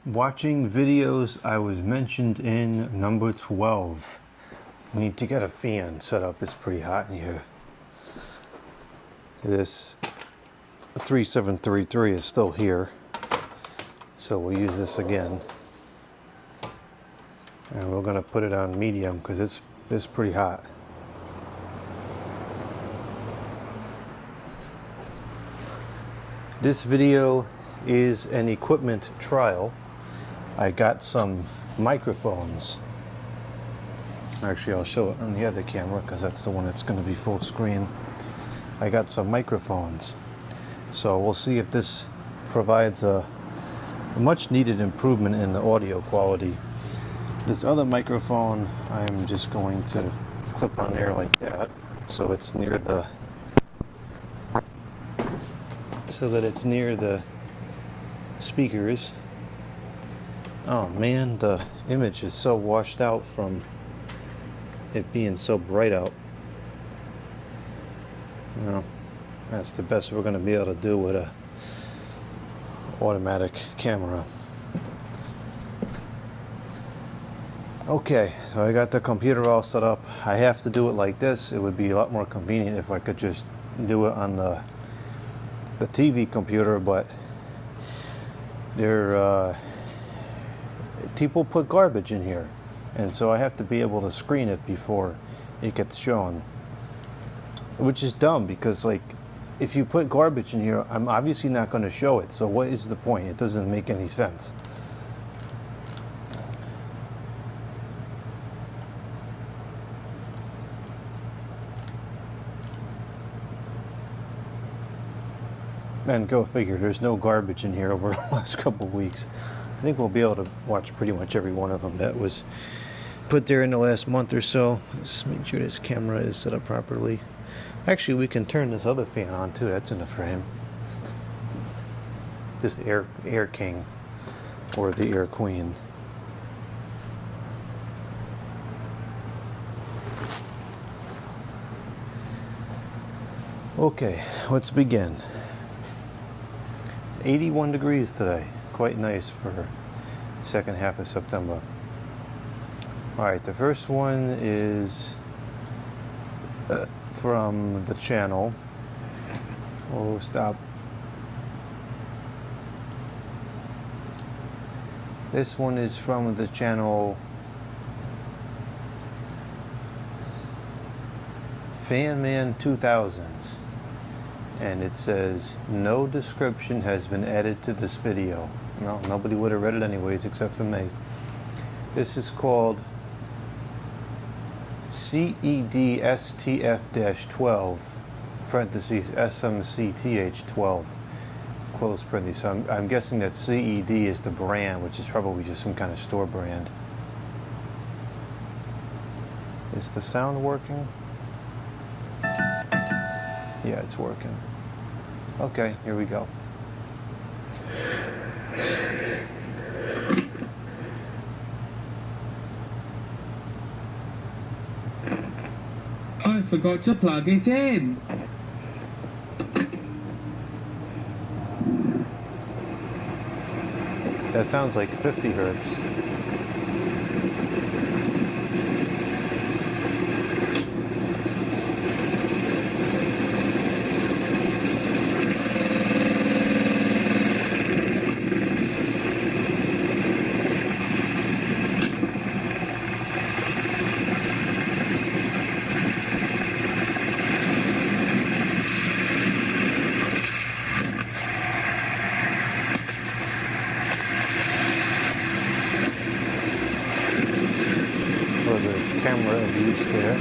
Watching videos I was mentioned in number 12. We need to get a fan set up. It's pretty hot in here. This 3733 is still here, so we'll use this again. And we're going to put it on medium because it's pretty hot. This video is an equipment trial. I got some microphones. Actually, I'll show it on the other camera because that's the one that's going to be full screen. I got some microphones. So we'll see if this provides a much needed improvement in the audio quality. This other microphone, I'm just going to clip on there like that, so it's near the speakers. Oh man, the image is so washed out from it being so bright out. Well, that's the best we're going to be able to do with a automatic camera. Okay, so I got the computer all set up. I have to do it like this. It would be a lot more convenient if I could just do it on the TV computer, but people put garbage in here, and so I have to be able to screen it before it gets shown, which is dumb because, like, if you put garbage in here, I'm obviously not going to show it, so what is the point? It doesn't make any sense. And go figure, there's no garbage in here over the last couple of weeks. I think we'll be able to watch pretty much every one of them that was put there in the last month or so. Let's make sure this camera is set up properly. Actually, we can turn this other fan on too. That's in the frame. This Air King, or the Air Queen. Okay, let's begin. 81 degrees today. Quite nice for second half of September. Alright, the first one is from the channel. Oh, stop. This one is from the channel Fanman 2000s. And it says, no description has been added to this video. Well, nobody would have read it anyways except for me. This is called CEDSTF-12, parentheses, SMCTH12, close parentheses. So I'm guessing that CED is the brand, which is probably just some kind of store brand. Is the sound working? Yeah, it's working. Okay, here we go. I forgot to plug it in. That sounds like 50 hertz. A little bit of camera abuse there.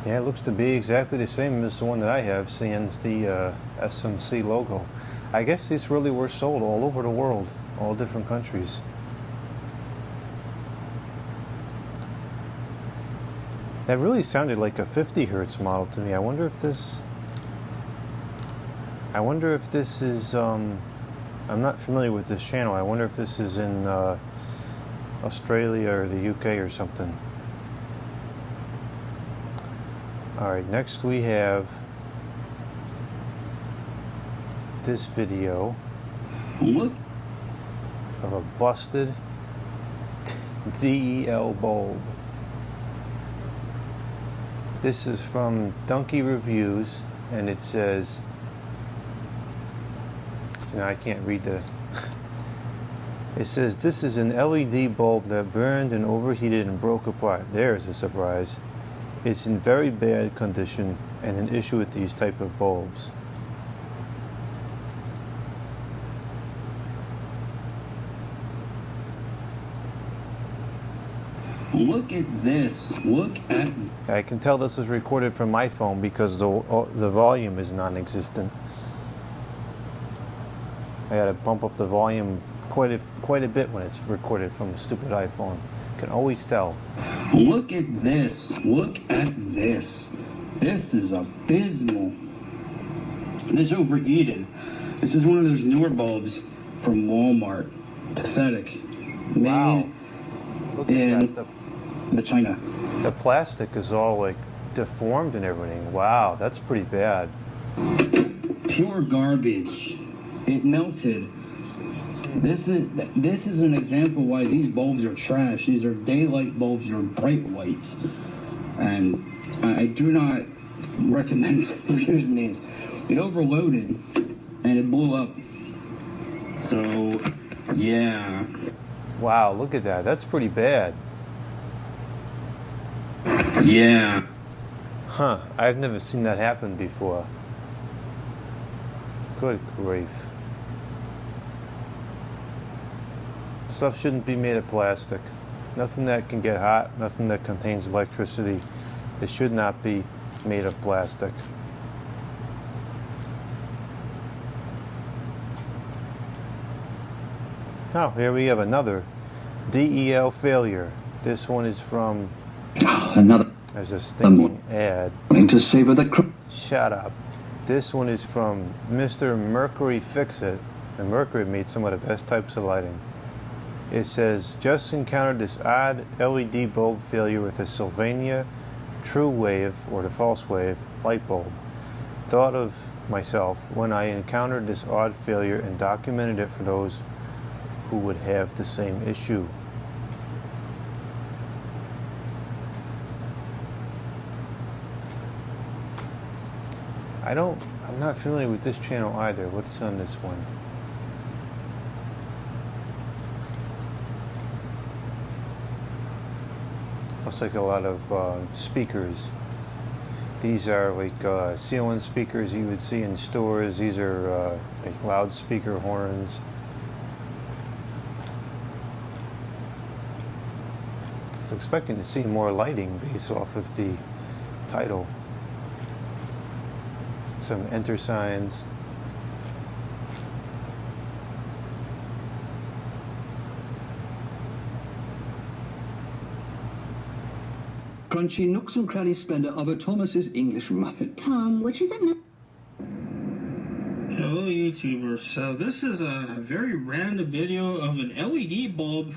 Yeah, it looks to be exactly the same as the one that I have, seeing the SMC logo. I guess these really were sold all over the world, all different countries. That really sounded like a 50 hertz model to me. I wonder if this is, I'm not familiar with this channel. I wonder if this is in Australia or the UK or something. Alright, next we have this video of a busted DEL bulb. This is from Donkey Reviews, and it says, so now I can't read the, it says, this is an LED bulb that burned and overheated and broke apart. There's a surprise. It's in very bad condition and an issue with these type of bulbs. Look at this. Look at... I can tell this was recorded from my phone because the volume is non-existent. I had to bump up the volume quite a bit when it's recorded from a stupid iPhone. Can always tell. Look at this. Look at this. This is abysmal. This overheated. This is one of those newer bulbs from Walmart. Pathetic. Wow. Look at that. The China. The plastic is all like deformed and everything. Wow, that's pretty bad. Pure garbage. It melted. This is an example why these bulbs are trash. These are daylight bulbs. They're bright whites, and I do not recommend using these. It overloaded and it blew up. So, yeah. Wow, look at that. That's pretty bad. Yeah. Huh, I've never seen that happen before. Good grief. Stuff shouldn't be made of plastic. Nothing that can get hot, nothing that contains electricity. It should not be made of plastic. Now, here we have another DEL failure. This one is from... Another. There's a stinking ad. To savor the... Shut up. This one is from Mr. Mercury Fix-It. And Mercury made some of the best types of lighting. It says, just encountered this odd LED bulb failure with a Sylvania True Wave, or the false wave, light bulb. Thought of myself when I encountered this odd failure and documented it for those who would have the same issue. I'm not familiar with this channel either. What's on this one? Looks like a lot of speakers. These are like ceiling speakers you would see in stores. These are like loudspeaker horns. I was expecting to see more lighting based off of the title. Some enter signs. Crunchy nooks and cranny splendor of a Thomas's English muffin. Tom, which is it? Hello YouTubers, so this is a very random video of an LED bulb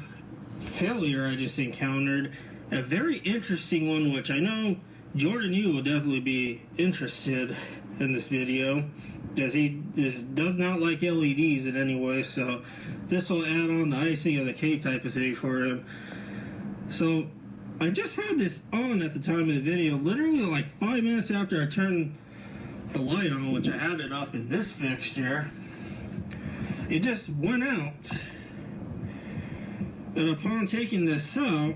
failure I just encountered. A very interesting one, which I know Jordan, you will definitely be interested in this video, because he does not like LEDs in any way, so this will add on the icing of the cake type of thing for him. So I just had this on at the time of the video, literally like 5 minutes after I turned the light on, which I had it up in this fixture. It just went out, and upon taking this out,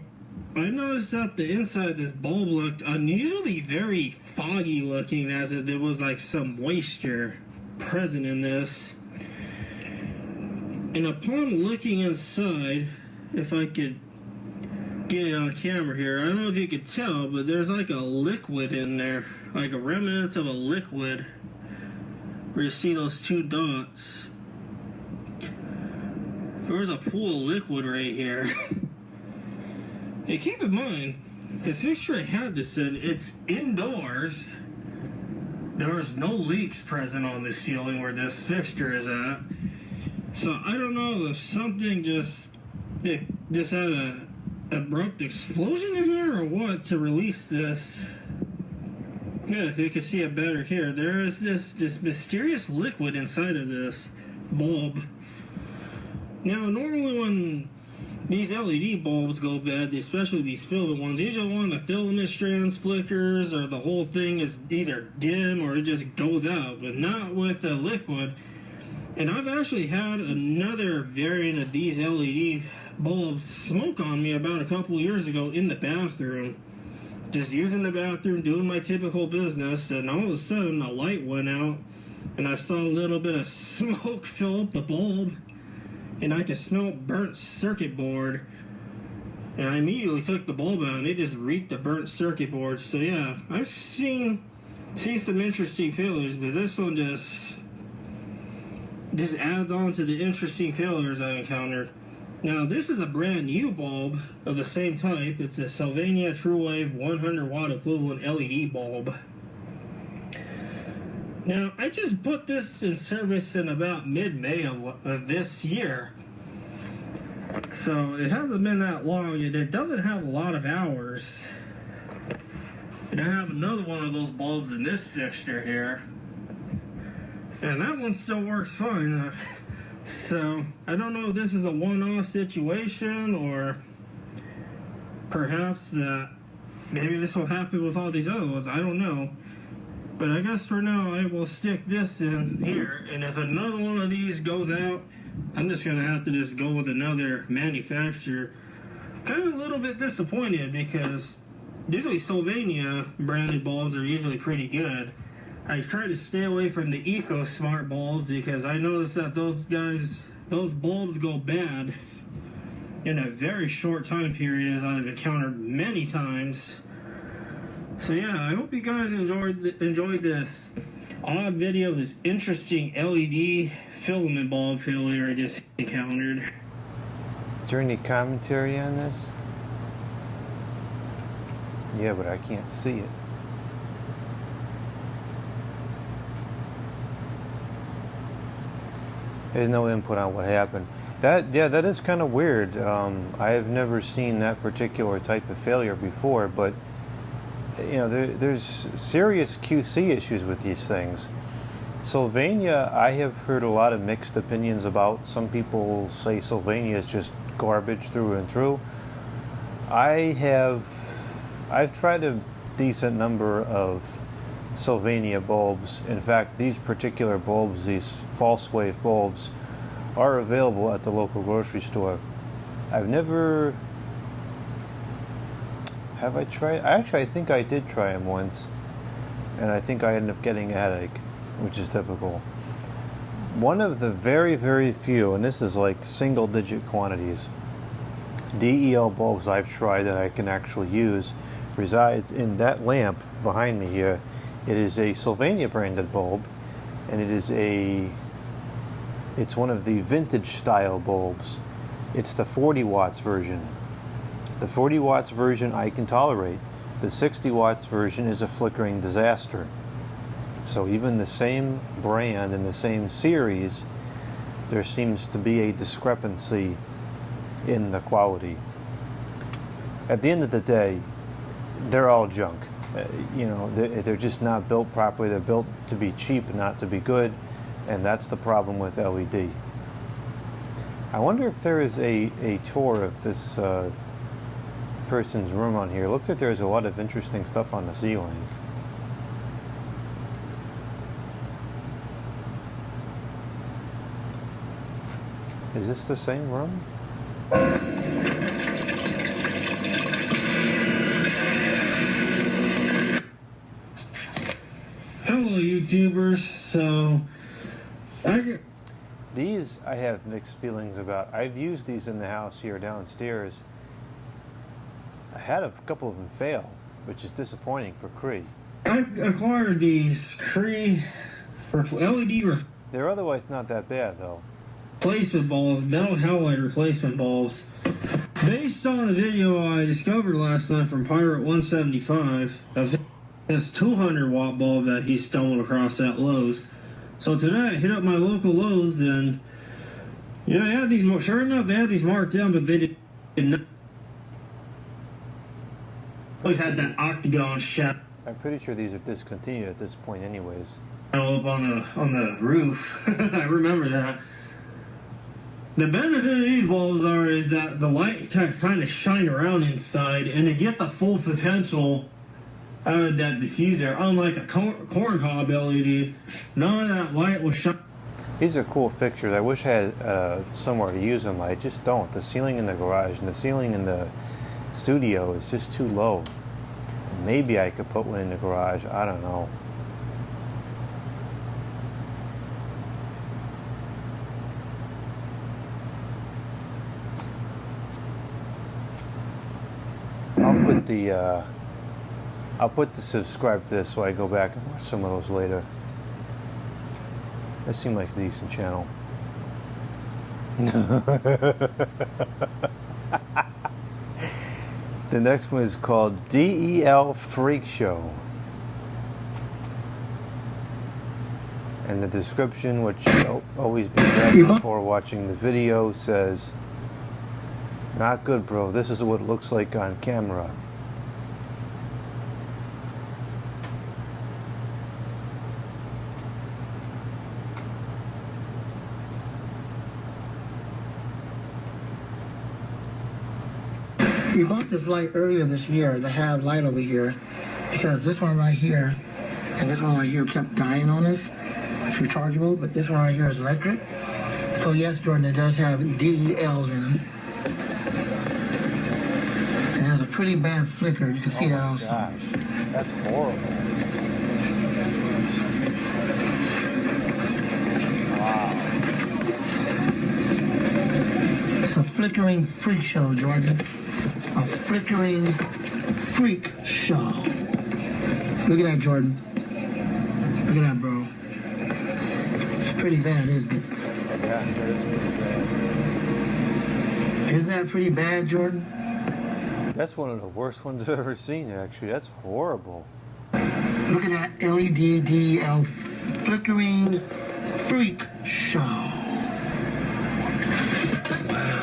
I noticed that the inside of this bulb looked unusually very foggy looking, as if there was like some moisture present in this. And upon looking inside, if I could get it on camera here, I don't know if you could tell, but there's like a liquid in there, like a remnant of a liquid, where you see those two dots. There's a pool of liquid right here. Hey, keep in mind, the fixture I had this in, it's indoors. There's no leaks present on the ceiling where this fixture is at. So I don't know if something just had a abrupt explosion in here or what to release this. Yeah, if you can see it better here, there is this mysterious liquid inside of this bulb. Now, normally when these LED bulbs go bad, especially these filament ones, usually one of the filament strands flickers or the whole thing is either dim or it just goes out, but not with the liquid. And I've actually had another variant of these LED bulbs smoke on me about a couple years ago in the bathroom. Just using the bathroom, doing my typical business, and all of a sudden the light went out and I saw a little bit of smoke fill up the bulb and I could smell burnt circuit board. And I immediately took the bulb out and it just reeked of burnt circuit board. So yeah, I've seen some interesting failures, but this one just adds on to the interesting failures I encountered. Now, this is a brand new bulb of the same type. It's a Sylvania TrueWave 100 watt equivalent LED bulb. Now, I just put this in service in about mid-May of this year. So, it hasn't been that long, and it doesn't have a lot of hours. And I have another one of those bulbs in this fixture here. And that one still works fine. So, I don't know if this is a one-off situation or perhaps maybe this will happen with all these other ones. I don't know. But I guess for now I will stick this in here. And if another one of these goes out, I'm just going to have to just go with another manufacturer. Kind of a little bit disappointed because usually Sylvania branded bulbs are usually pretty good. I try to stay away from the Eco Smart bulbs because I noticed that those bulbs go bad in a very short time period, as I've encountered many times. So yeah, I hope you guys enjoyed this odd video of this interesting LED filament bulb failure I just encountered. Is there any commentary on this? Yeah, but I can't see it. There's no input on what happened. That is kind of weird. I have never seen that particular type of failure before, but you know, there's serious QC issues with these things. Sylvania, I have heard a lot of mixed opinions about. Some people say Sylvania is just garbage through and through. I've tried a decent number of Sylvania bulbs. In fact, these particular bulbs, these false wave bulbs, are available at the local grocery store. Have I tried? I think I did try them once, and I think I ended up getting a headache, which is typical. One of the very, very few, and this is like single digit quantities, DEL bulbs I've tried that I can actually use resides in that lamp behind me here. It is a Sylvania branded bulb, and it's one of the vintage style bulbs. It's the 40 watts version. The 40 watts version I can tolerate. The 60 watts version is a flickering disaster. So even the same brand and the same series, there seems to be a discrepancy in the quality. At the end of the day, they're all junk. You know, they're just not built properly. They're built to be cheap, not to be good, and that's the problem with LED. I wonder if there is a tour of this person's room on here. It looks like there's a lot of interesting stuff on the ceiling. Is this the same room? Hello, YouTubers. So, These I have mixed feelings about. I've used these in the house here downstairs. I had a couple of them fail, which is disappointing for Cree. I acquired these Cree for LED. They're otherwise not that bad, though. replacement bulbs, metal halide replacement bulbs. Based on the video I discovered last night from Pirate 175 of his 200 watt bulb that he stumbled across at Lowe's. So today I hit up my local Lowe's and they had these, sure enough, they had these marked down, but they did not. Always had that octagon shadow I'm pretty sure these are discontinued at this point anyways. up on the roof. I remember that. The benefit of these bulbs is that the light kind of shine around inside and to get the full potential out of that diffuser. Unlike a corn cob LED, none of that light will shine. These are cool fixtures. I wish I had somewhere to use them. I just don't. The ceiling in the garage and the ceiling in the studio is just too low. Maybe I could put one in the garage. I don't know. I'll put the subscribe to this so I go back and watch some of those later. That seemed like a decent channel. The next one is called DEL Freak Show. And the description, which should always be read before watching the video, says, "Not good, bro. This is what it looks like on camera." We bought this light earlier this year, the have light over here, because this one right here and this one right here kept dying on us. It's rechargeable, but this one right here is electric. So yes, Jordan, it does have DELs in them. And it has a pretty bad flicker. You can see that also. Gosh, that's horrible. Wow. It's a flickering freak show, Jordan. A flickering freak show. Look at that, Jordan. Look at that, bro. It's pretty bad, isn't it? Yeah, that is pretty bad. Isn't that pretty bad, Jordan? That's one of the worst ones I've ever seen, actually. That's horrible. Look at that LED DL flickering freak show. Wow.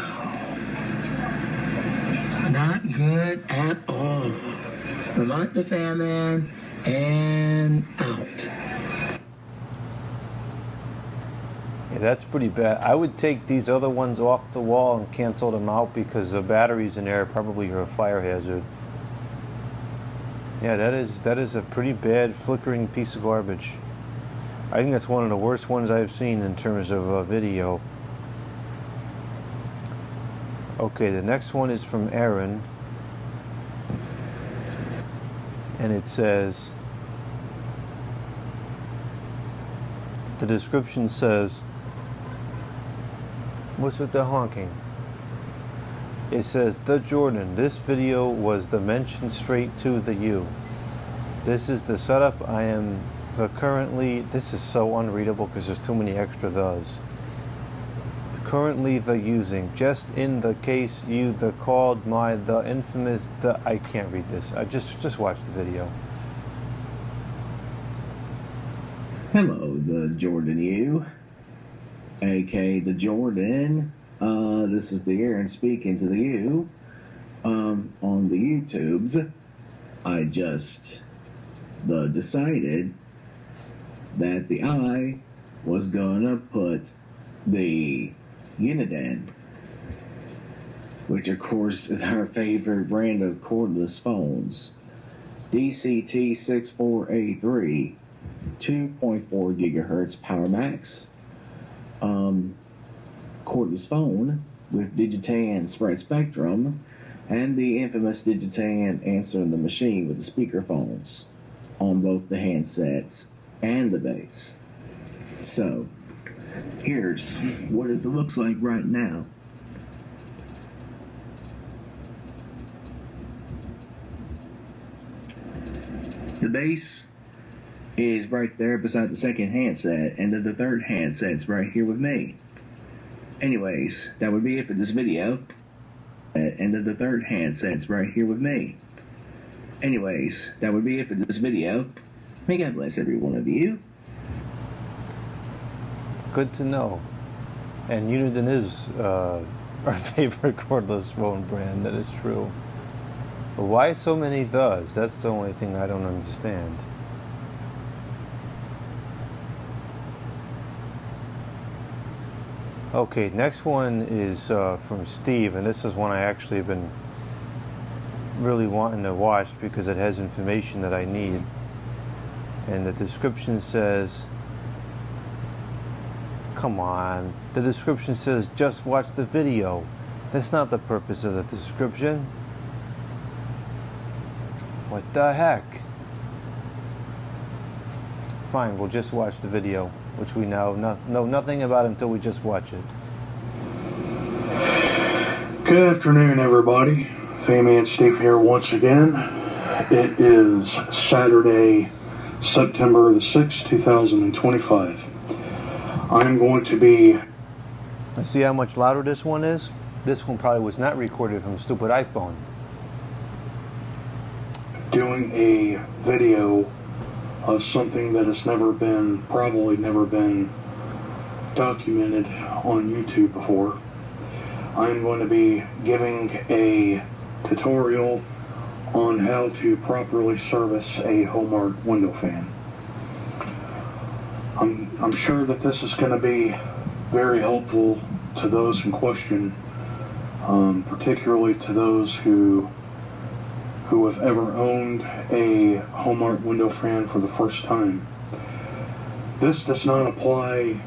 Not good at all. Remote the fan man and out. Yeah, that's pretty bad. I would take these other ones off the wall and cancel them out because the batteries in there probably are a fire hazard. Yeah, that is a pretty bad flickering piece of garbage. I think that's one of the worst ones I've seen in terms of video. Okay, the next one is from Aaron. And it says, the description says, what's with the honking? It says, "The Jordan, this video was the mention straight to the you. This is the setup I am the currently," this is so unreadable because there's too many extra thes. "Currently the using, just in the case you the called my the infamous the," I can't read this. I just watch the video. Hello, the Jordan you, aka the Jordan. This is the Aaron speaking to the you. On the YouTubes, I just decided that the I was gonna put the Uniden, which of course is our favorite brand of cordless phones, DCT64A3, 2.4 gigahertz power max, cordless phone with Digitan spread spectrum, and the infamous Digitan answering the machine with the speakerphones on both the handsets and the base. So here's what it looks like right now. The base is right there beside the second handset, and then the third handset's right here with me. Anyways, that would be it for this video. End of the third handset's right here with me. Anyways, that would be it for this video. May God bless every one of you. Good to know. And Uniden is our favorite cordless phone brand. That is true. But why so many thes? That's the only thing I don't understand. Okay, next one is from Steve, and this is one I actually have been really wanting to watch because it has information that I need. And the description says, come on, the description says just watch the video. That's not the purpose of the description. What the heck? Fine, we'll just watch the video, which we know nothing about until we just watch it. Good afternoon, everybody. Fayman Steve here once again. It is Saturday, September the 6th, 2025. I'm going to be... See how much louder this one is? This one probably was not recorded from a stupid iPhone. doing a video of something that has probably never been documented on YouTube before. I'm going to be giving a tutorial on how to properly service a Hobart window fan. I'm sure that this is going to be very helpful to those in question, particularly to those who have ever owned a Hobart window fan for the first time. This does not apply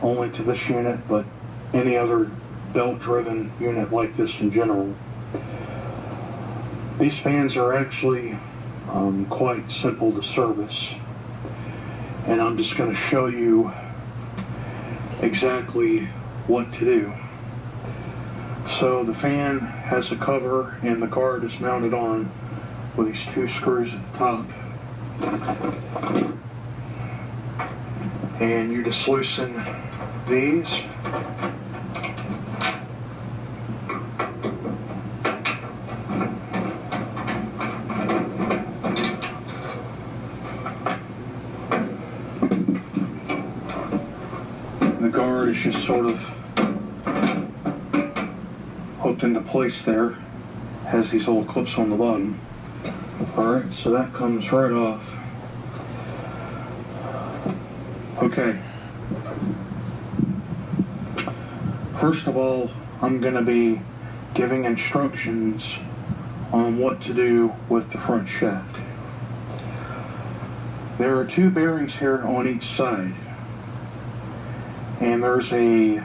only to this unit, but any other belt-driven unit like this in general. These fans are actually quite simple to service, and I'm just going to show you exactly what to do. So the fan has a cover and the guard is mounted on with these two screws at the top. And you just loosen these. The guard is just sort of hooked into place there, has these little clips on the bottom. Alright, so that comes right off. Okay. First of all, I'm going to be giving instructions on what to do with the front shaft. There are two bearings here on each side, and there's a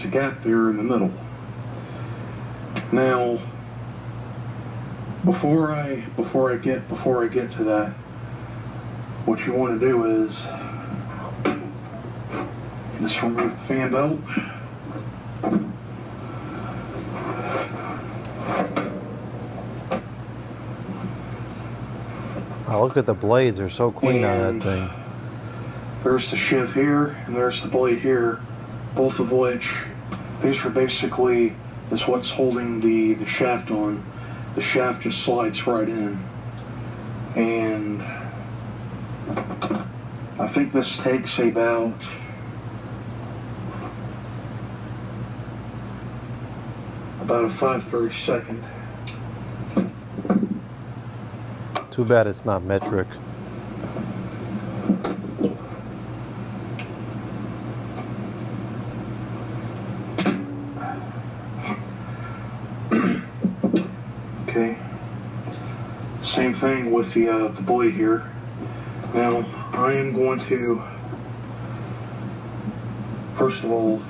gap there in the middle. Now, before I get to that, what you want to do is just remove the fan belt. Oh, look at the blades, they're so clean on that thing. There's the shiv here, and there's the blade here, both of which, these are basically is what's holding the shaft on. The shaft just slides right in. And I think this takes about a 5/30 second. Too bad it's not metric. Okay. Same thing with the blade here. Now I am going to, first of all,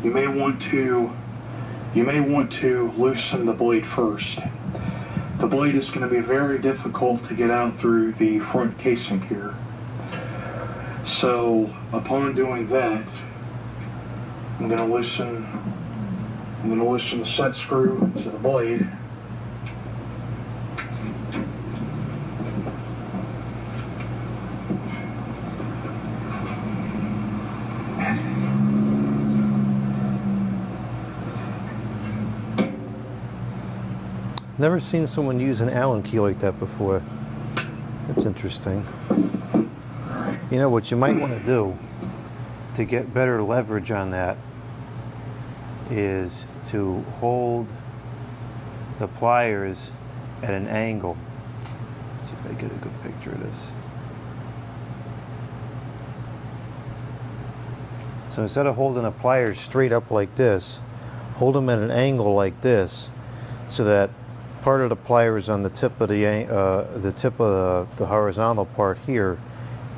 you may want to loosen the blade first. The blade is going to be very difficult to get out through the front casing here. So upon doing that, I'm going to loosen the set screw to the blade. Never seen someone use an Allen key like that before. That's interesting. You know what you might want to do to get better leverage on that is to hold the pliers at an angle. Let's see if I get a good picture of this. So instead of holding the pliers straight up like this, hold them at an angle like this, so that part of the plier is on the tip of the horizontal part here,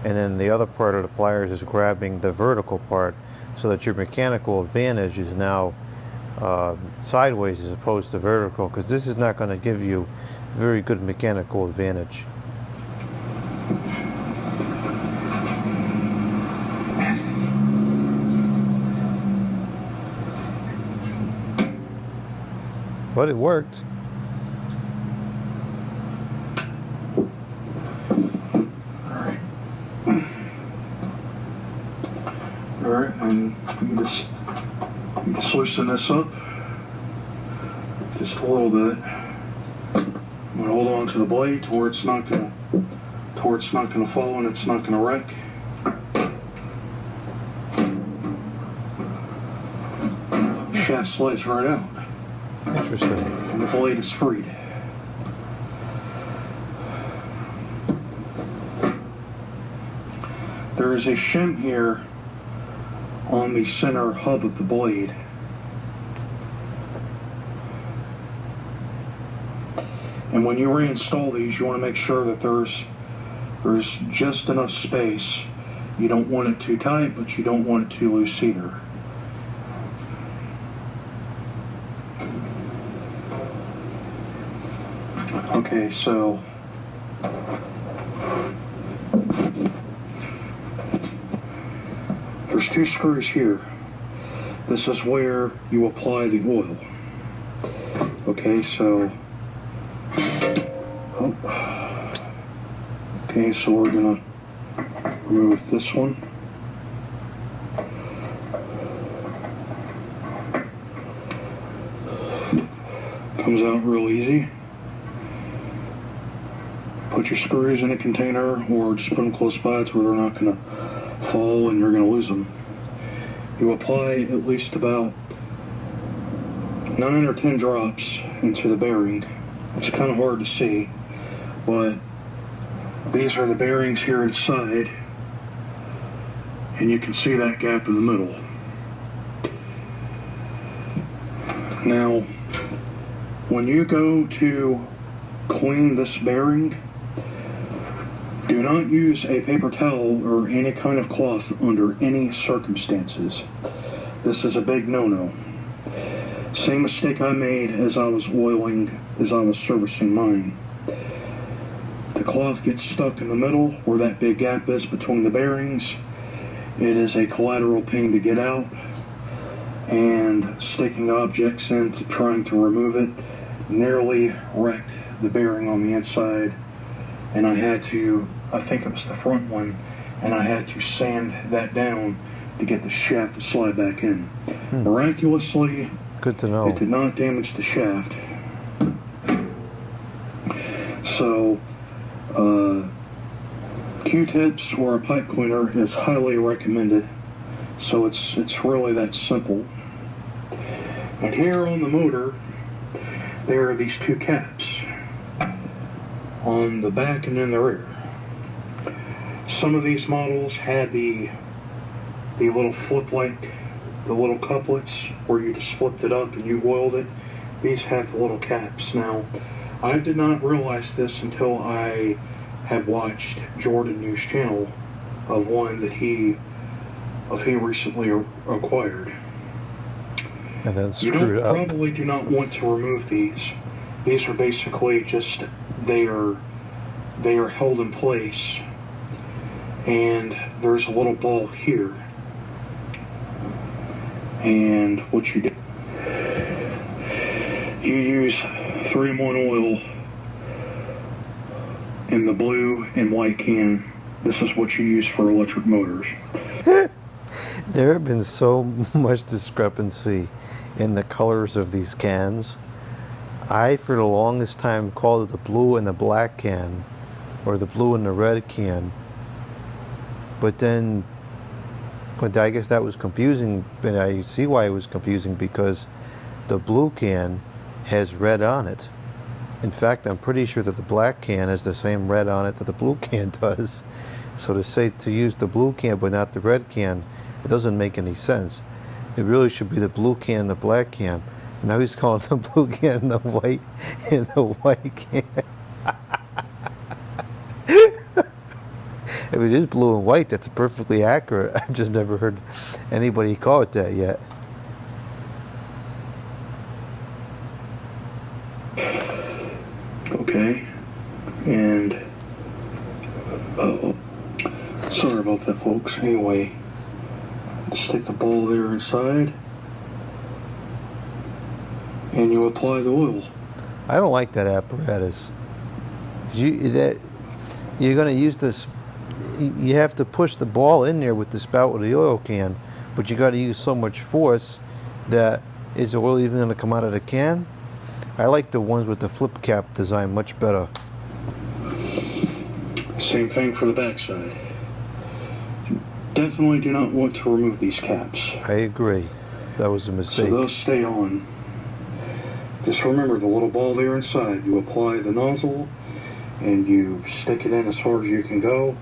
and then the other part of the pliers is grabbing the vertical part, so that your mechanical advantage is now sideways as opposed to vertical, because this is not going to give you very good mechanical advantage. But it worked. Alright, and you just loosen this up just a little bit. I'm gonna hold on to the blade to where it's not gonna fall and it's not gonna wreck. Shaft slides right out. Interesting. And the blade is freed. There is a shim here on the center hub of the blade. And when you reinstall these, you want to make sure that there's just enough space. You don't want it too tight, but you don't want it too loose either. Okay, so there's two screws here. This is where you apply the oil. Okay, so okay, so we're gonna remove this one. Comes out real easy. Put your screws in a container or just put them close by to where they're not going to fall and you're going to lose them. You apply at least about 9 or 10 drops into the bearing. It's kind of hard to see, but these are the bearings here inside, and you can see that gap in the middle. Now, when you go to clean this bearing, do not use a paper towel or any kind of cloth under any circumstances. This is a big no-no. Same mistake I made as I was servicing mine. The cloth gets stuck in the middle where that big gap is between the bearings. It is a collateral pain to get out, and sticking objects in trying to remove it nearly wrecked the bearing on the inside, and I think it was the front one, and I had to sand that down to get the shaft to slide back in. Miraculously, good to know. It did not damage the shaft. So, Q-tips or a pipe cleaner is highly recommended. So it's really that simple. And here on the motor, there are these two caps on the back and in the rear. Some of these models had the little flip, like the little couplets where you just flipped it up and you oiled it. These have the little caps. Now, I did not realize this until I had watched Jordan News channel of one that he recently acquired. And then You screwed up. probably do not want to remove these. These are basically just they are held in place, and there's a little ball here. And what you do, you use 3-in-1 oil in the blue and white can. This is what you use for electric motors. There have been so much discrepancy in the colors of these cans. I, for the longest time, called it the blue and the black can, or the blue and the red can. But I guess that was confusing, but I see why it was confusing, because the blue can has red on it. In fact, I'm pretty sure that the black can has the same red on it that the blue can does. So to use the blue can but not the red can, it doesn't make any sense. It really should be the blue can and the black can. And now he's calling the blue can and the white can. If it is blue and white, that's perfectly accurate. I've just never heard anybody call it that yet. Okay, and sorry about that, folks. Anyway, just take the ball there inside, and you apply the oil. I don't like that apparatus. You're going to use this. You have to push the ball in there with the spout of the oil can, but you got to use so much force that is the oil even going to come out of the can? I like the ones with the flip cap design much better. Same thing for the backside. You definitely do not want to remove these caps. I agree. That was a mistake. So those stay on. Just remember the little ball there inside. You apply the nozzle and you stick it in as far as you can go,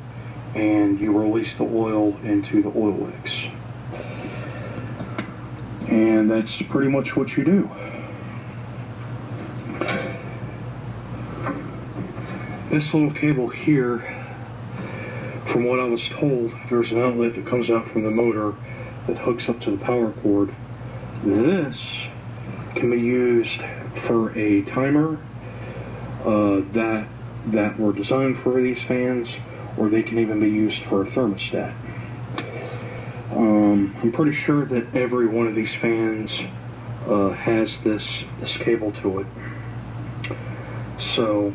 and you release the oil into the oil licks. And that's pretty much what you do. This little cable here, from what I was told, there's an outlet that comes out from the motor that hooks up to the power cord. This can be used for a timer that were designed for these fans, or they can even be used for a thermostat. I'm pretty sure that every one of these fans has this cable to it. So,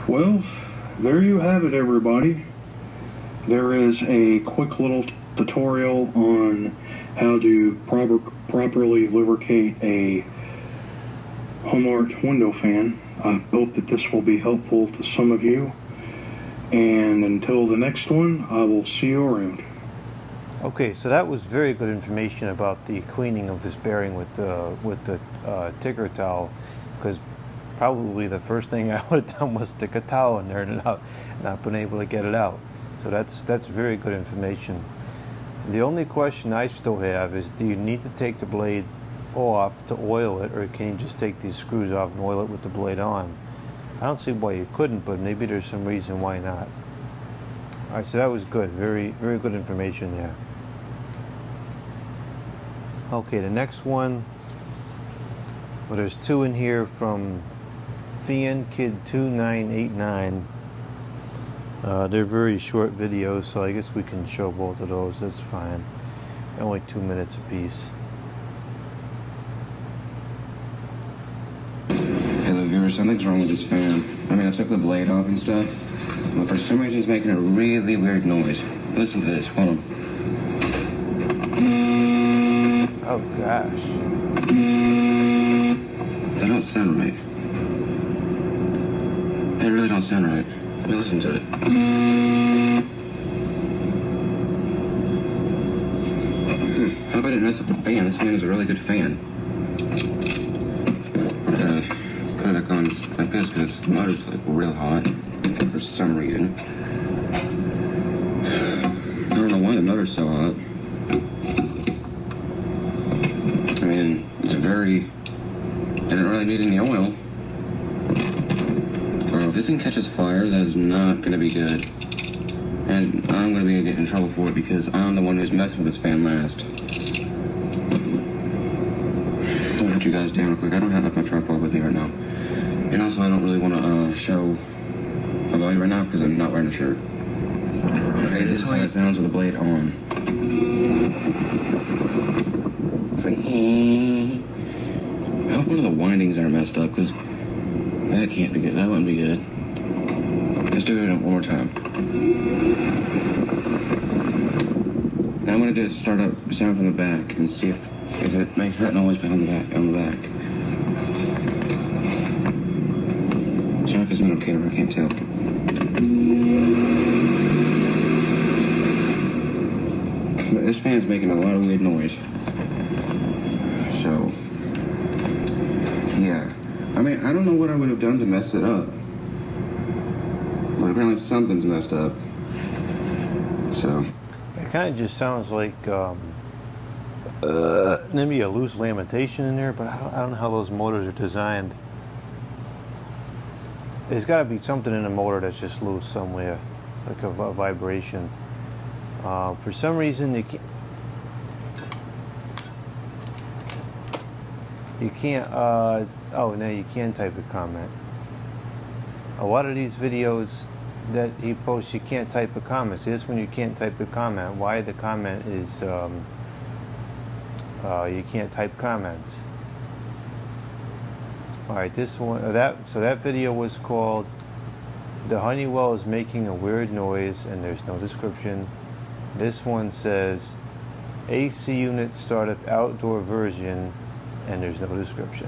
well, there you have it, everybody. There is a quick little tutorial on how to properly lubricate a home art window fan. I hope that this will be helpful to some of you. And until the next one, I will see you around. Okay, so that was very good information about the cleaning of this bearing with the ticker towel, because probably the first thing I would have done was stick a towel in there and not been able to get it out. So that's very good information. The only question I still have is, do you need to take the blade off to oil it, or can you just take these screws off and oil it with the blade on? I don't see why you couldn't, but maybe there's some reason why not. All right, so that was good. Very, very good information there. Okay, the next one. Well, there's two in here from FianKid2989. They're very short videos, so I guess we can show both of those. That's fine. Only 2 minutes apiece. Hey, the viewer, something's wrong with this fan. I mean, I took the blade off and stuff, but for some reason it's making a really weird noise. Listen to this. Hold on. Oh gosh. That don't sound right. It really don't sound right. Let me listen to it. I hope I didn't mess up the fan. This fan is a really good fan. Put it back on like this because the motor's like real hot for some reason. I don't know why the motor's so hot. I mean, it's very... I didn't really need any oil. Bro, if this thing catches fire, that is not going to be good. And I'm going to be getting in trouble for it because I'm the one who's messing with this fan last. I'll put you guys down real quick. I don't have my tripod with me right now. And also, I don't really want to show my body right now because I'm not wearing a shirt. Okay, this is how it sounds with the blade on. It's like, I hope one of the windings are messed up because that can't be good. That wouldn't be good. Let's do it one more time. Now I'm gonna just start up sound from the back and see if it makes that noise on the back. if it's not okay or I can't tell. But this fan's making a lot of weird noise. So, yeah. I mean, I don't know what I would have done to mess it up. But apparently something's messed up. So. It kind of just sounds like maybe a loose lamentation in there, but I don't know how those motors are designed. There's got to be something in the motor that's just loose somewhere, like a vibration. For some reason, you can't. Oh, no, you can type a comment. A lot of these videos that he posts, you can't type a comment. See, this one you can't type a comment. Why the comment is you can't type comments. All right, this one, so that video was called "The Honeywell is making a weird noise," and there's no description. This one says AC unit startup outdoor version, and there's no description.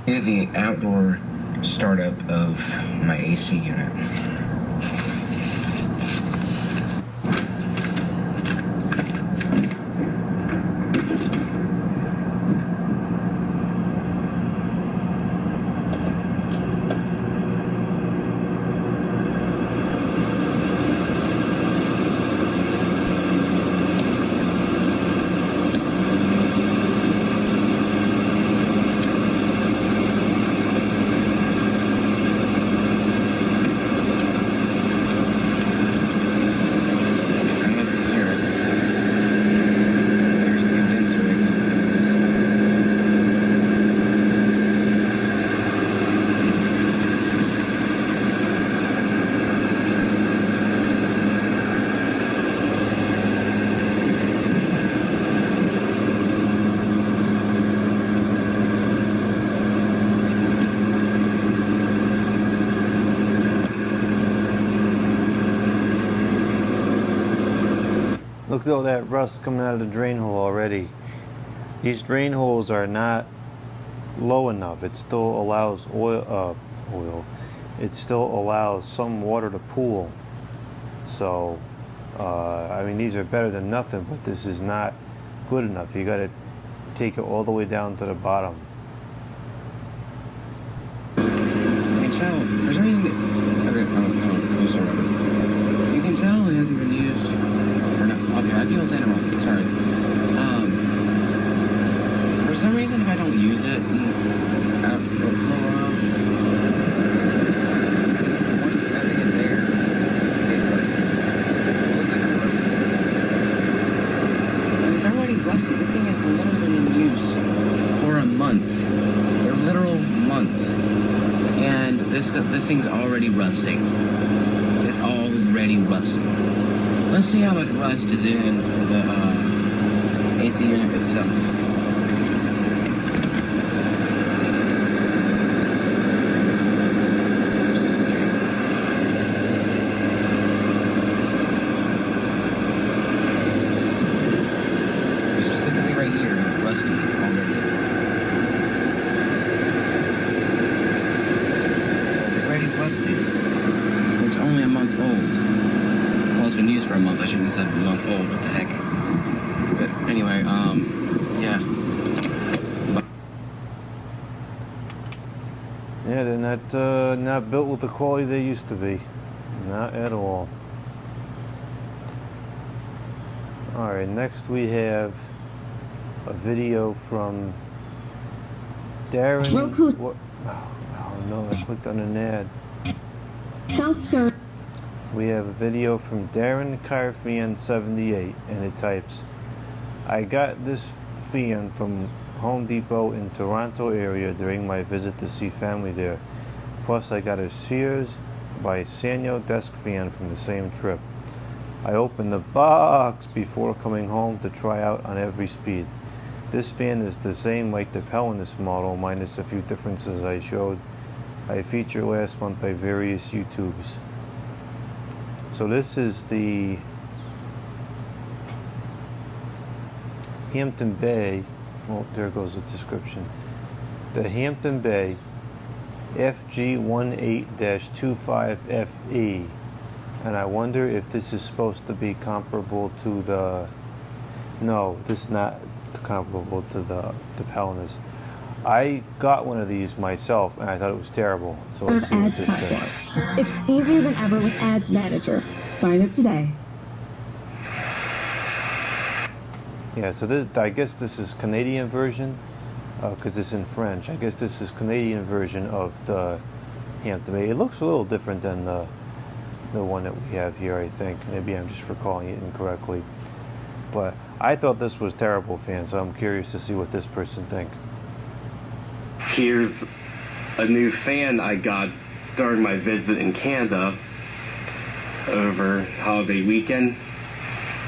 Here's the outdoor startup of my AC unit. Look at all that rust coming out of the drain hole already. These drain holes are not low enough. It still allows oil. It still allows some water to pool. So, I mean, these are better than nothing, but this is not good enough. You got to take it all the way down to the bottom. You can tell, for some reason, you can tell it hasn't been used. Okay, I feel saying it wrong. Sorry. For some reason, if I don't use it for a while, that thing in there tastes like, it looks like a rope. And it's already rusted. This thing has literally been in use for a month. A literal month. And this thing's already rusting. It's already rusting. Let's see how much rust is in the AC unit itself. Specifically right here, rusty already. It's already rusted. It's only a month old. Well, it's been used for a month. I shouldn't have said a month old. What the heck? But anyway, yeah. Yeah, they're not built with the quality they used to be. Not at all. All right, next we have a video from Darren. Roku. Oh no, I clicked on an ad. Self-serve. We have a video from Darren Carfan 78, and it types, "I got this fan from Home Depot in Toronto area during my visit to see family there. Plus I got a Sears by Sanyo desk fan from the same trip. I opened the box before coming home to try out on every speed. This fan is the same like the Pell in this model, minus a few differences I featured last month by various YouTubes." So this is the Hampton Bay, oh, there goes the description. the Hampton Bay FG18-25FE, and I wonder if this is supposed to be comparable to the. No, this is not comparable to the Palamas. I got one of these myself, and I thought it was terrible. So let's see what this says. It's easier than ever with Ads Manager. Sign up today. Yeah, so this, I guess this is Canadian version, because it's in French. I guess this is Canadian version of the Hampton Bay. It looks a little different than the one that we have here, I think. Maybe I'm just recalling it incorrectly. But I thought this was terrible, fan, so I'm curious to see what this person think. Here's a new fan I got during my visit in Canada over holiday weekend.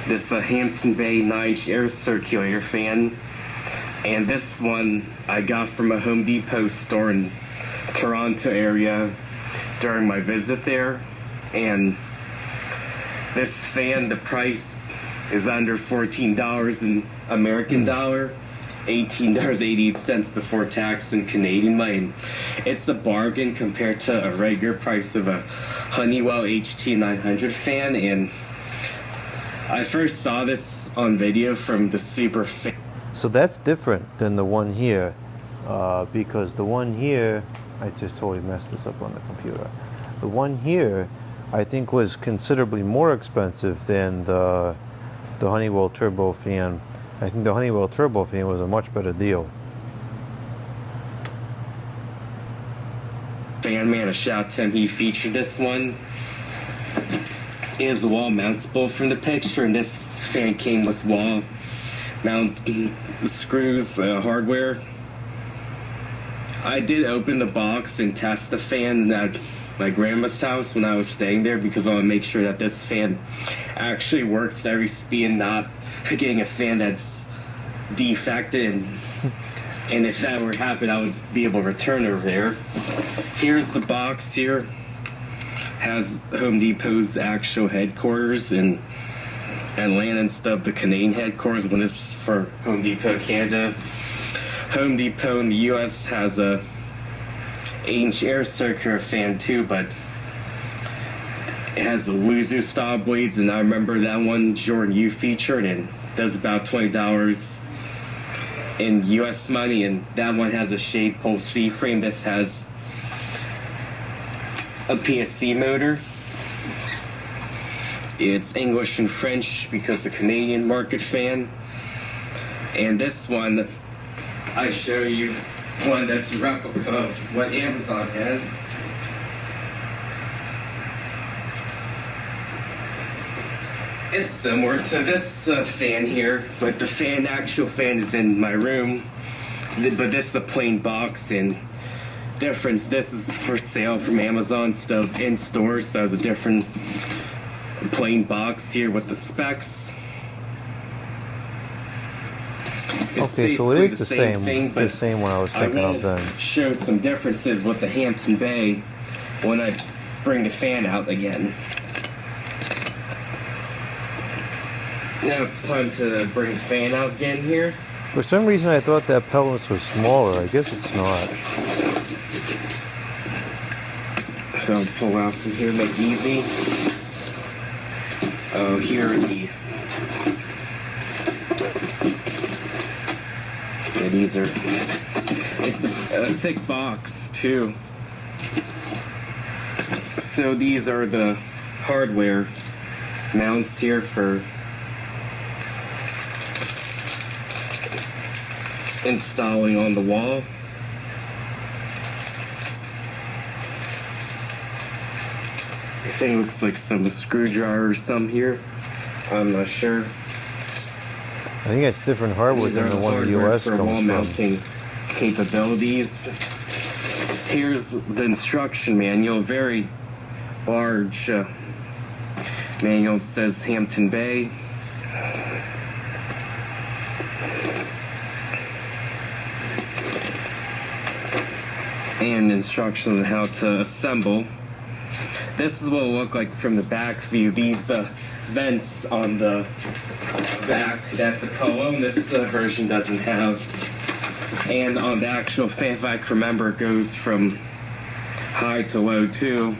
This is a Hampton Bay 9-inch air circulator fan, and this one I got from a Home Depot store in Toronto area during my visit there. And this fan, the price is under $14 in American dollar, $18.88 before tax in Canadian money. It's a bargain compared to a regular price of a Honeywell HT900 fan, and I first saw this on video from the Super Fan. So that's different than the one here, because the one here, I just totally messed this up on the computer. The one here, I think, was considerably more expensive than the Honeywell Turbo fan. I think the Honeywell Turbo fan was a much better deal. Fan man, a shout to him. He featured this one. Is wall mountable from the picture, and this fan came with wall mount screws, hardware. I did open the box and test the fan at my grandma's house when I was staying there, because I want to make sure that this fan actually works at every speed and not getting a fan that's defected. And if that were to happen, I would be able to return over there. Here's the box here. Has Home Depot's actual headquarters in Atlanta instead of the Canadian headquarters when it's for Home Depot Canada. Home Depot in the US has a 8-inch air circular fan too, but it has the Wuzu style blades, and I remember that one Jordan U featured, and does about $20 in US money, and that one has a shade pole C frame. This has a PSC motor. It's English and French because the Canadian market fan. And this one, I show you one that's a replica of what Amazon has. It's similar to this fan here, but the actual fan is in my room. But this is a plain box, and difference, this is for sale from Amazon stuff in stores, so it's a different plain box here with the specs. It's okay, so it is the same thing, the same one I was thinking of then. Show some differences with the Hampton Bay when I bring the fan out again. Now it's time to bring the fan out again here. For some reason I thought that pellet was smaller. I guess it's not. So I'll pull out from here, make it easy. Oh, here are the... Yeah, these are... It's a thick box, too. So these are the hardware mounts here for installing on the wall. I think it looks like some screwdriver or some here. I'm not sure. I think it's different hardware than the one the US for comes wall from. mounting capabilities. Here's the instruction manual, very large manual. It says Hampton Bay. And instructions on how to assemble. This is what it'll look like from the back view. These vents on the back that the Colonus version doesn't have. And on the actual fan, if I can remember, it goes from high to low too.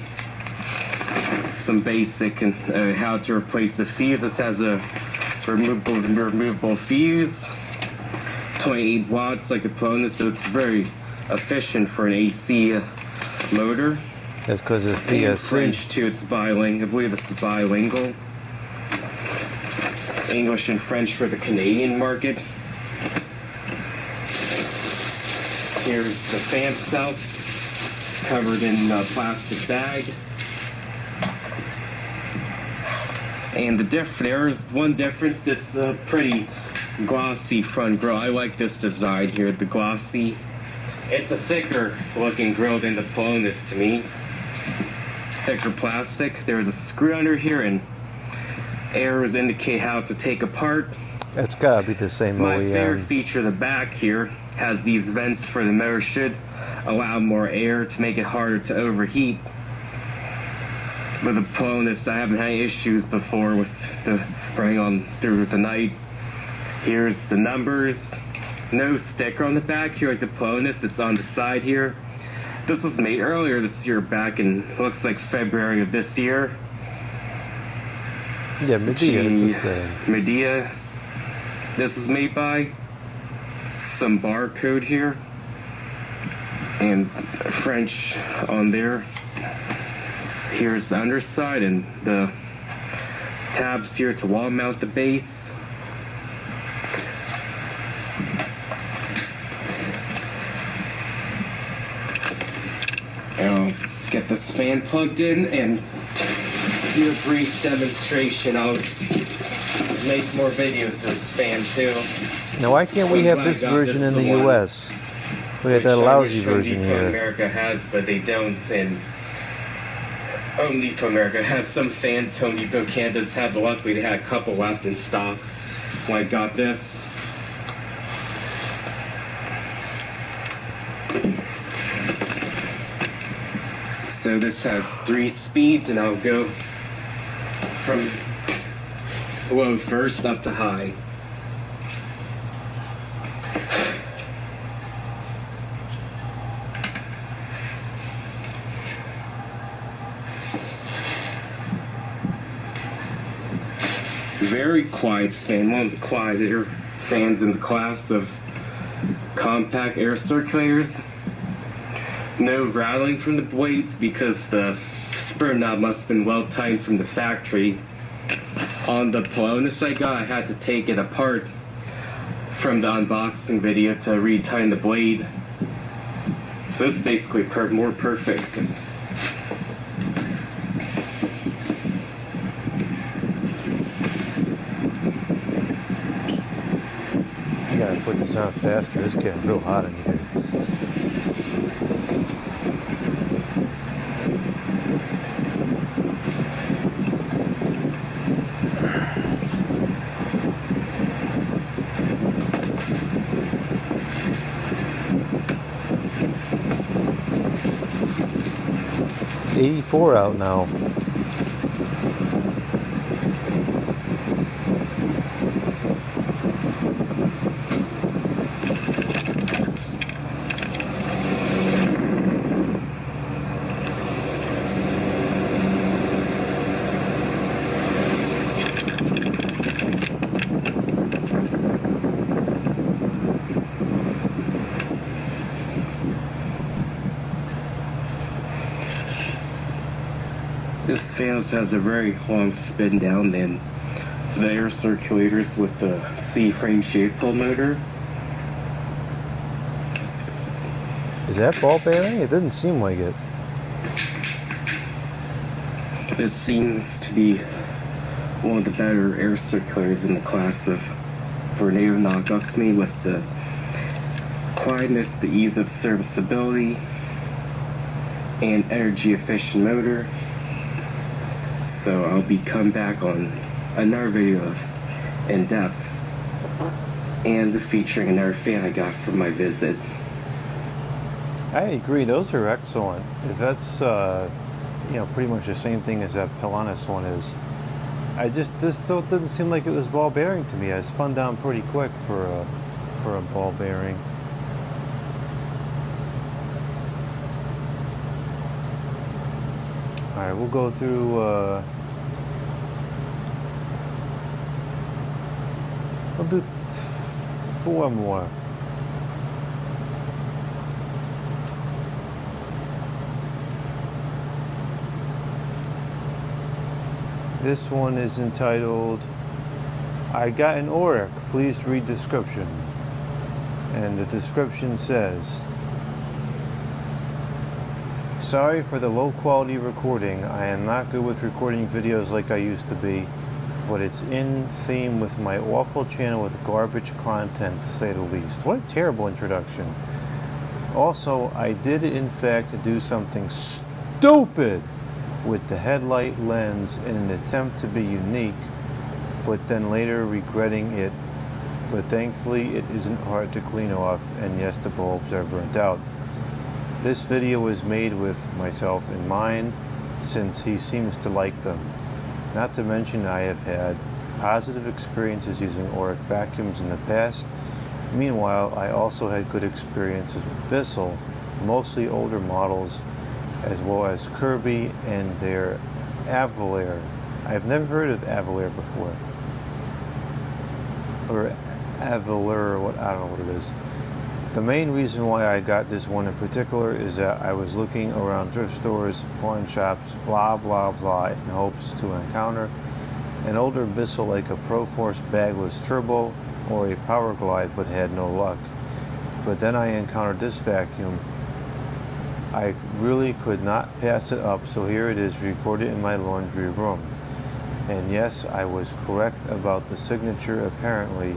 Some basic and how to replace the fuse. This has a removable fuse, 28 watts like the Cordless, so it's very efficient for an AC motor. That's because it's And PSC. French too, it's bilingual. I believe it's bilingual. English and French for the Canadian market. Here's the fan itself, covered in a plastic bag. And there's one difference, this pretty glossy front grille. I like this design here, the glossy. It's a thicker looking grille than the Cordless to me. Thicker plastic. There's a screw under here and arrows indicate how to take apart. It's gotta be the same My favorite OEM. feature, the back here, has these vents for the motor, should allow more air to make it harder to overheat. With the Cordless, I haven't had issues before with the running on through the night. Here's the numbers. No sticker on the back here like the Cordless, it's on the side here. This was made earlier this year, back in, looks like February of this year. Yeah, Medea is the same. Medea. This is made by. Some barcode here. And French on there. Here's the underside and the tabs here to wall mount the base. I'll get this fan plugged in and do a brief demonstration. I'll make more videos of this fan too. Now, why can't we have this version in the US? We had that lousy version Home Depot here. America has, but they don't. And Home Depot America has some fans. Home Depot Canada's had the luck. We had a couple left in stock when I got this. So this has 3 speeds, and I'll go from low first up to high. Very quiet fan, one of the quieter fans in the class of compact air circulators. No rattling from the blades because the spur knob must have been well tightened from the factory. On the Cordless I got, I had to take it apart from the unboxing video to retighten the blade. So this is basically more perfect. I gotta put this on faster. It's getting real hot in here. '84 out now. This fan has a very long spin down than the air circulators with the C-frame shade pull motor. Is that ball bearing? It didn't seem like it. This seems to be one of the better air circulators in the class of Vornado knockoffs, made with the quietness, the ease of serviceability, and energy efficient motor. So I'll be come back on another video of in depth and featuring another fan I got from my visit. I agree, those are excellent. If that's pretty much the same thing as that Cordless one is. This still didn't seem like it was ball bearing to me. I spun down pretty quick for a ball bearing. Alright, we'll go through, we'll do 4 more. This one is entitled, I got an Oreck, please read description. And the description says, sorry for the low quality recording. I am not good with recording videos like I used to be, but it's in theme with my awful channel with garbage content, to say the least. What a terrible introduction. Also, I did in fact do something stupid with the headlight lens in an attempt to be unique, but then later regretting it. But thankfully it isn't hard to clean off, and yes, the bulbs are burnt out. This video was made with myself in mind, since he seems to like them. Not to mention I have had positive experiences using Oreck vacuums in the past. Meanwhile, I also had good experiences with Bissell, mostly older models, as well as Kirby and their Avalair. I've never heard of Avalair before. Or Avalair, what, I don't know what it is. The main reason why I got this one in particular is that I was looking around thrift stores, pawn shops, blah blah blah, in hopes to encounter an older Bissell like a Proforce bagless turbo or a Power Glide, but had no luck. But then I encountered this vacuum. I really could not pass it up, so here it is recorded in my laundry room. And yes, I was correct about the signature apparently.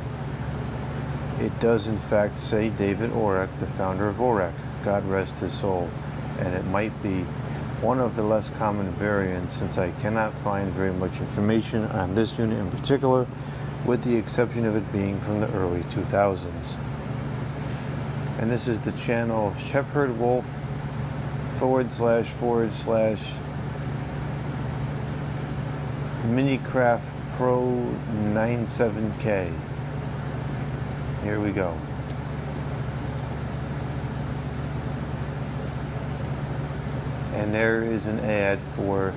It does in fact say David Oreck, the founder of Oreck, God rest his soul, and it might be one of the less common variants, since I cannot find very much information on this unit in particular, with the exception of it being from the early 2000s. And this is the channel Shepherd Wolf / Minicraft Pro 97K. Here we go. And there is an ad for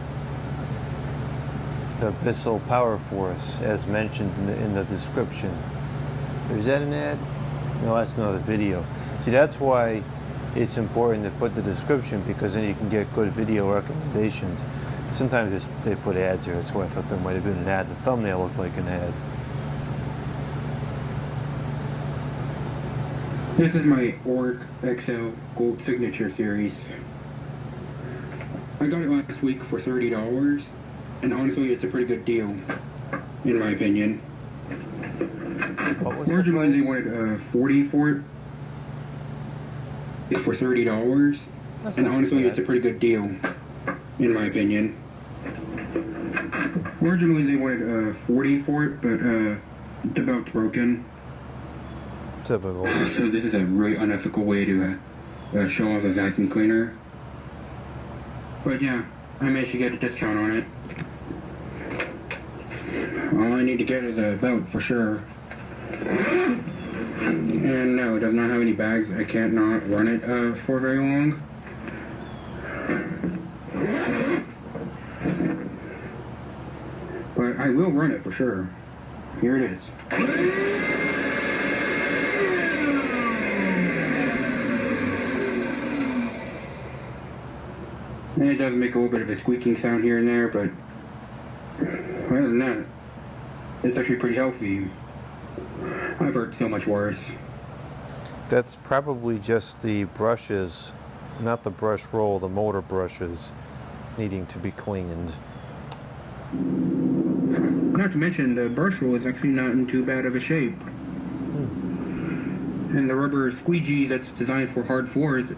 the Bissell Power Force, as mentioned in the description. Is that an ad? No, that's another video. See, that's why it's important to put the description, because then you can get good video recommendations. Sometimes they put ads here. That's why I thought there might have been an ad. The thumbnail looked like an ad. This is my Oreck XL Gold Signature Series. I got it last week for $30, and honestly, it's a pretty good deal, in my opinion. Originally, they wanted 40 for it for $30, and honestly, it's a pretty good deal, in my opinion. Originally, they wanted 40 for it, but the belt's broken. Typical. So this is a really unethical way to show off a vacuum cleaner. But yeah, I managed to get a discount on it. All I need to get is a belt for sure. And no, it does not have any bags. I can't not run it for very long. But I will run it for sure. Here it is. And it does make a little bit of a squeaking sound here and there, but other than that, it's actually pretty healthy. I've heard so much worse. That's probably just the brushes, not the brush roll, the motor brushes needing to be cleaned. Not to mention, the brush roll is actually not in too bad of a shape. And the rubber squeegee that's designed for hard floors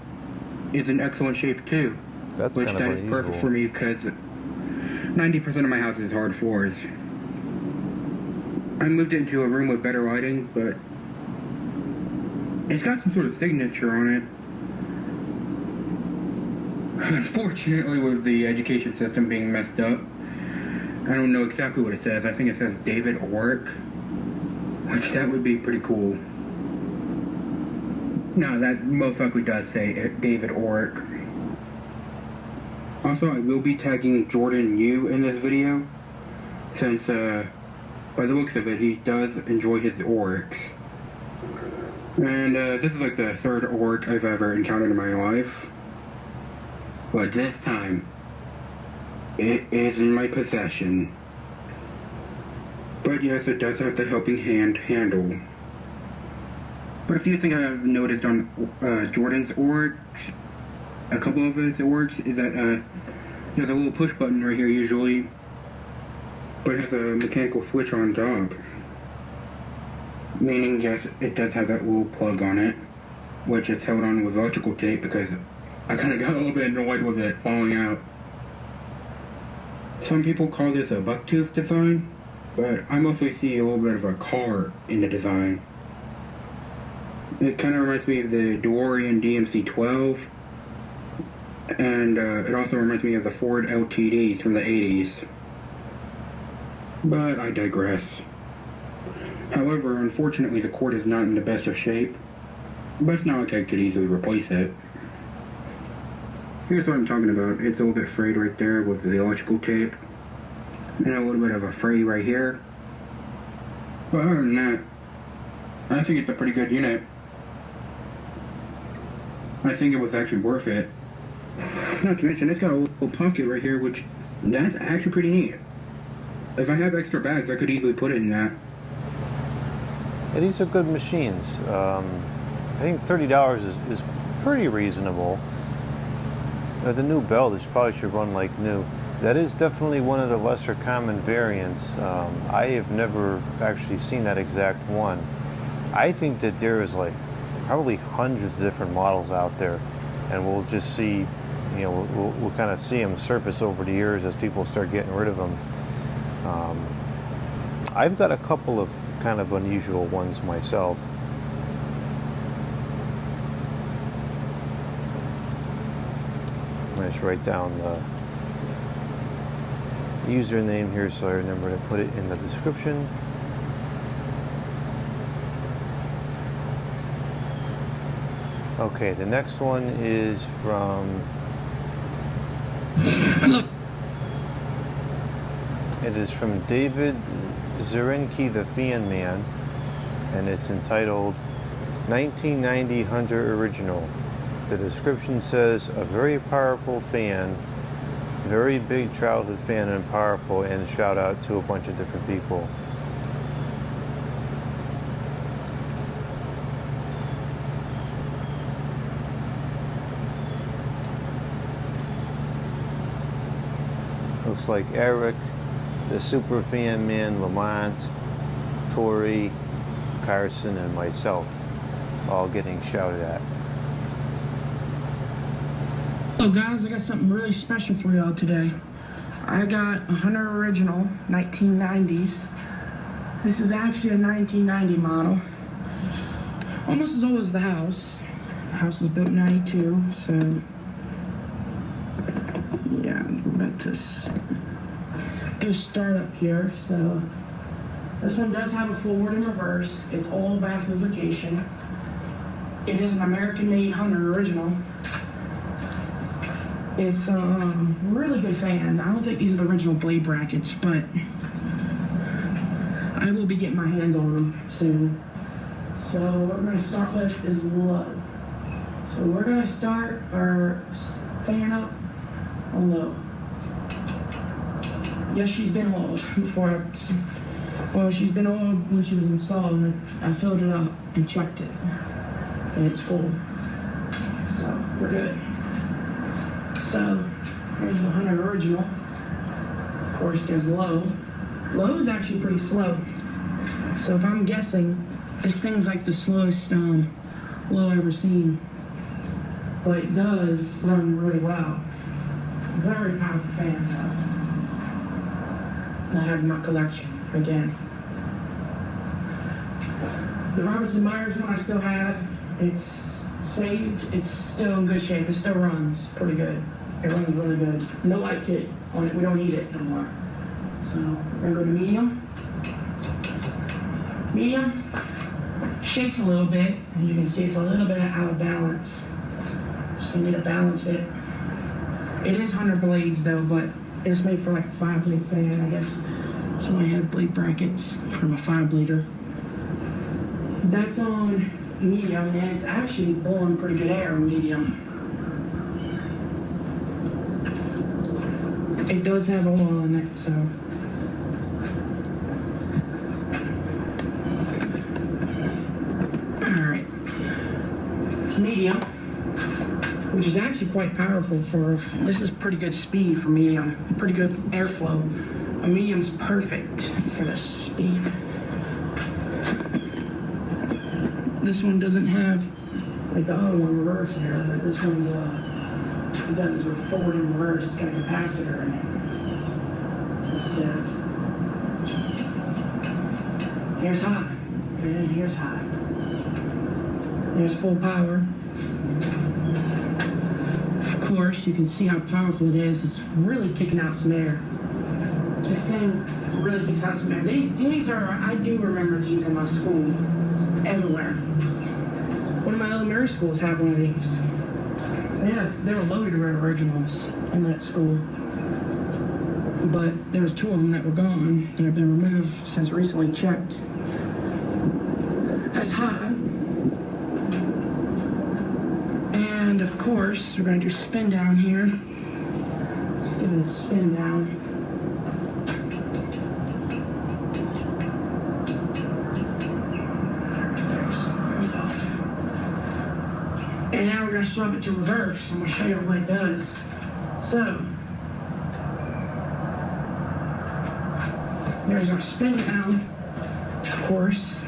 is in excellent shape too. That's which kind of that is perfect for me, because 90% of my house is hard floors. I moved it into a room with better lighting, but it's got some sort of signature on it. Unfortunately, with the education system being messed up, I don't know exactly what it says. I think it says David Oreck, which that would be pretty cool. No, that most likely does say David Oreck. Also, I will be tagging Jordan Yu in this video, since by the looks of it, he does enjoy his Orecks. And this is like the third Oreck I've ever encountered in my life. But this time, it is in my possession. But yes, it does have the helping hand handle. But a few things I've noticed on Jordan's Orecks, a couple of his Orecks, is that there's a little push button right here usually, but it has a mechanical switch on top. Meaning, yes, it does have that little plug on it, which is held on with electrical tape because I kind of got a little bit annoyed with it falling out. Some people call this a bucktooth design, but I mostly see a little bit of a car in the design. It kind of reminds me of the DeLorean DMC-12, and it also reminds me of the Ford LTDs from the 80s. But I digress. However, unfortunately, the cord is not in the best of shape, but it's not like I could easily replace it. Here's what I'm talking about. It's a little bit frayed right there with the electrical tape, and a little bit of a fray right here. But other than that, I think it's a pretty good unit. I think it was actually worth it. Not to mention, it's got a little pocket right here, which that's actually pretty neat. If I have extra bags, I could easily put it in that. Yeah, these are good machines. I think $30 is pretty reasonable. The new bell, this probably should run like new. That is definitely one of the lesser common variants. I have never actually seen that exact one. I think that there is like probably hundreds of different models out there, and we'll just see, you know, we'll kind of see them surface over the years as people start getting rid of them. I've got a couple of kind of unusual ones myself. I'm going to just write down the username here so I remember to put it in the description. Okay, the next one is from... It is from David Zarinki, the Fan Man, and it's entitled 1990 Hunter Original. The description says, a very powerful fan, very big childhood fan and powerful, and shout out to a bunch of different people. Looks like Eric, the Super Fan Man, Lamont, Tori, Carson, and myself all getting shouted at. Hello guys, I got something really special for y'all today. I got a Hunter Original 1990s. This is actually a 1990 model. Almost as old as the house. The house was built in 92, so yeah, I'm about to do a startup here. So this one does have a forward and reverse. It's all bath lubrication. It is an American-made Hunter Original. It's a really good fan. I don't think these are the original blade brackets, but I will be getting my hands on them soon. So what we're going to start with is low. So we're going to start our fan up on low. Yes, she's been oiled before. Well, she's been oiled when she was installed, and I filled it up and checked it, and it's full. So we're good. So here's the Hunter Original. Of course, there's low. Low is actually pretty slow. So if I'm guessing, this thing's like the slowest low I've ever seen. But it does run really well. Very powerful fan though. I have in my collection again. The Robertson Myers one I still have. It's saved. It's still in good shape. It still runs pretty good. It runs really good. No light kit on it. We don't need it anymore. So we're gonna go to medium. Medium shakes a little bit. As you can see, it's a little bit out of balance. So you need to balance it. It is 100 blades though, but it's made for like a 5-blade fan, I guess. So I have blade brackets from a 5-bleeder. That's on medium, and it's actually blowing pretty good air on medium. It does have oil in it, so. Alright. It's medium, which is actually quite powerful for, this is pretty good speed for medium, pretty good airflow. A medium's perfect for this speed. This one doesn't have, like the other one, reverse here, but this one's, it does with forward and reverse. It's got a capacitor in it instead of, here's high, and here's high. There's full power. Of course, you can see how powerful it is. It's really kicking out some air. This thing really kicks out some air. These are, I do remember these in my school, everywhere. One of my elementary schools had one of these. They were loaded with originals in that school. But there was 2 of them that were gone, that have been removed since recently checked. That's high. And of course, we're going to do spin down here. Let's give it a spin down. And now we're going to swap it to reverse. I'm going to show you what it does. So, there's our spin down, of course.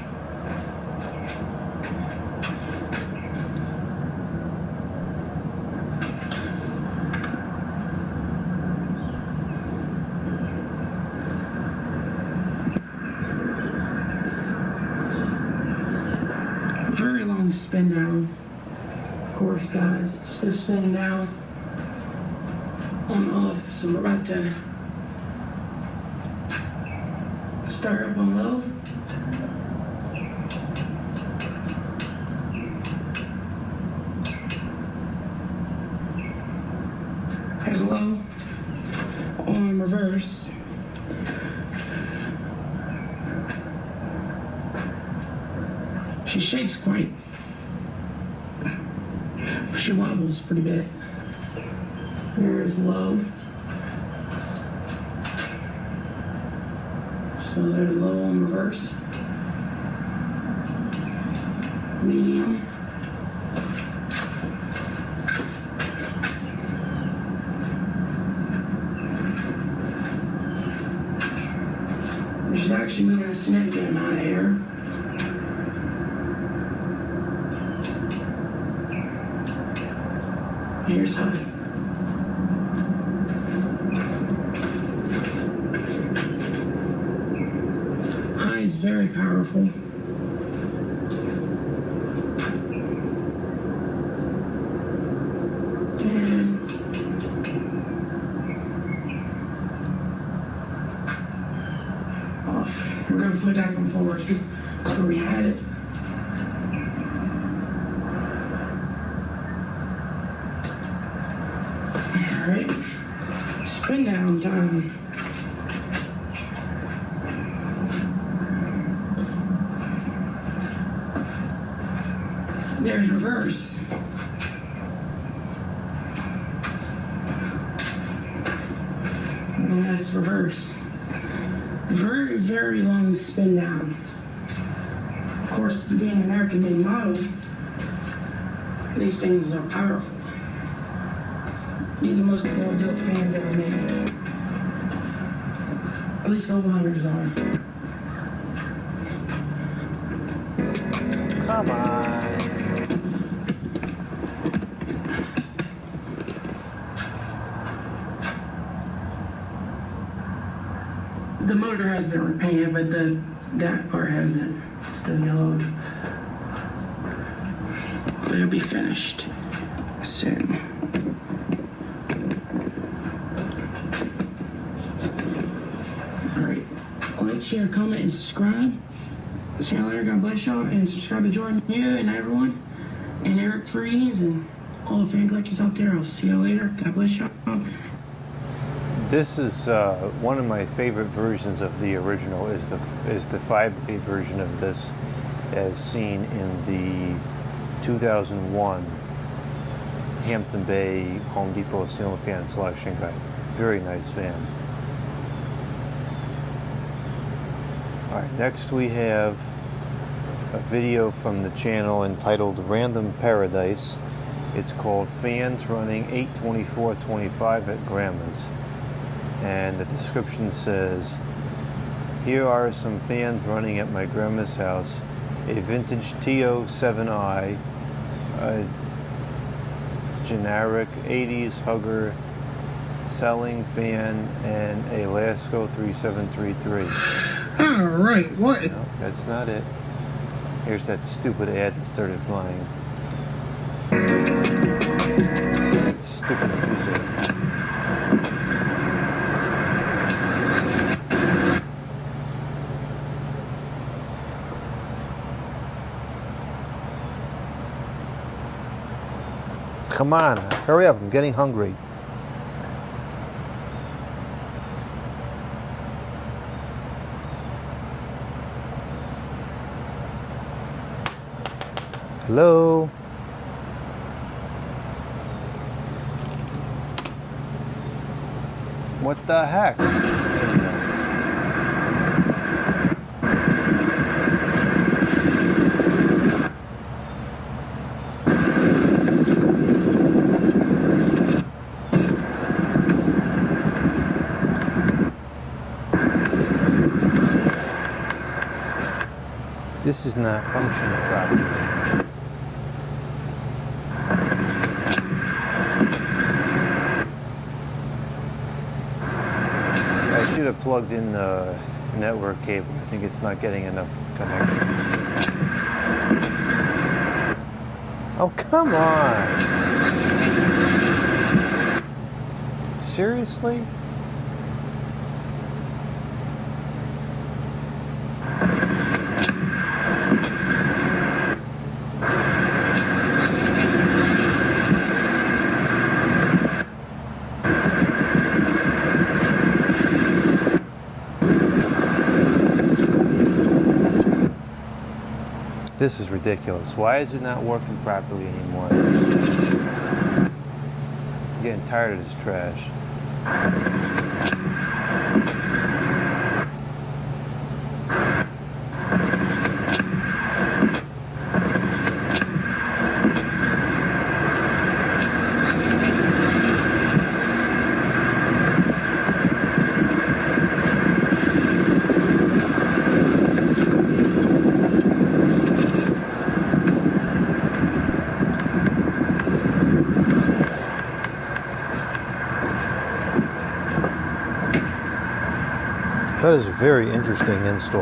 Very long spin down. Of course, guys, it's still spinning now. On off, so we're about to start up on low. There's low on reverse. She shakes quite. She wobbles pretty bit. Here's low. So there's low on reverse. Medium. She's actually moving a significant amount of air. Here's high. High is very powerful. And off. We're going to put that one forward because that's where we had it. Alright, spin down time. There's reverse. And that's reverse. Very, very long spin down. Of course, being an American-made model, these things are powerful. These are the most well-built fans ever made. At least over 100s are. Come on. The motor has been repainted, but that part hasn't. It's still yellowed. But it'll be finished soon. Alright. Like, share, comment, and subscribe. See y'all later. God bless y'all. And subscribe to Jordan, you, and everyone. And Eric Freeze, and all the fan collectors out there, I'll see you later. God bless y'all. This is one of my favorite versions of the original. Is the 5-blade version of this, as seen in the 2001 Hampton Bay Home Depot ceiling fan selection guide. Very nice fan. Alright, next we have a video from the channel entitled Random Paradise. It's called Fans Running 82425 at Grandma's. And the description says, here are some fans running at my grandma's house. A vintage TO7i, a generic 80s hugger selling fan, and a Lasco 3733. Alright, what? No, that's not it. Here's that stupid ad that started playing. That stupid music. Come on, hurry up, I'm getting hungry. Hello? What the heck? This is not functioning properly. I should have plugged in the network cable. I think it's not getting enough connection. Oh, come on! Seriously? This is ridiculous. Why is it not working properly anymore? I'm getting tired of this trash. That is a very interesting install.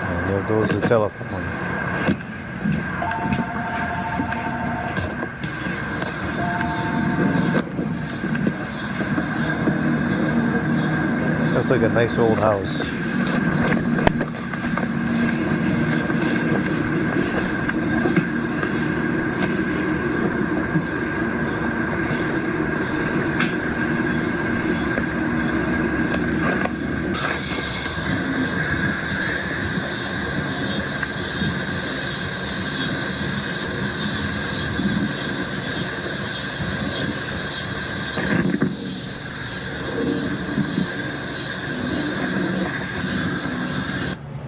And there goes the telephone. That's like a nice old house.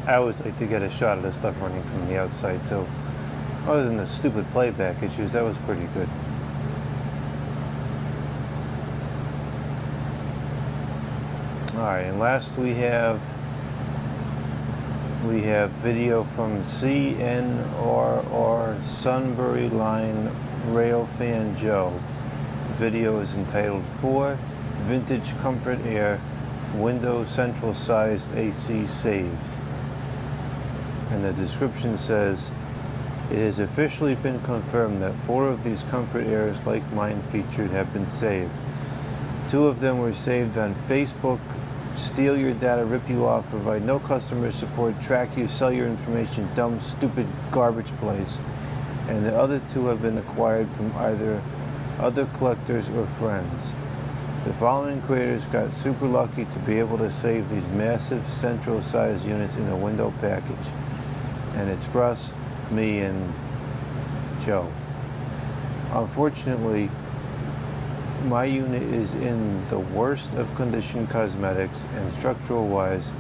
I always like to get a shot of this stuff running from the outside too. Other than the stupid playback issues, that was pretty good. Alright, and last we have video from CNRR Sunbury Line Rail Fan Joe. The video is entitled 4 Vintage Comfort Air Window Central Sized AC Saved. And the description says, it has officially been confirmed that 4 of these comfort airs like mine featured have been saved. 2 of them were saved on Facebook steal your data, rip you off, provide no customer support, track you, sell your information, dumb, stupid garbage place. And the other two have been acquired from either other collectors or friends. The following creators got super lucky to be able to save these massive central size units in a window package. And it's Russ, me, and Joe. Unfortunately, my unit is in the worst of condition cosmetics and structural wise,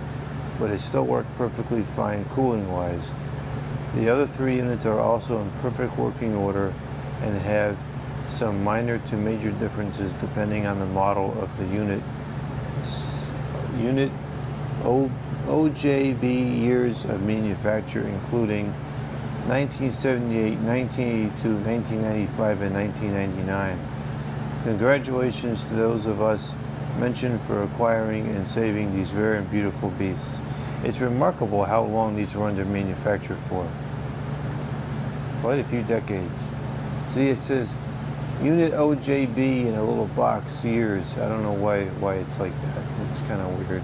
but it still worked perfectly fine cooling wise. The other three units are also in perfect working order and have some minor to major differences depending on the model of the unit. OJB years of manufacture, including 1978, 1982, 1995, and 1999. Congratulations to those of us mentioned for acquiring and saving these rare and beautiful beasts. It's remarkable how long these were under manufacture for. Quite a few decades. See, it says Unit OJB in a little box, years. I don't know why it's like that. It's kind of weird.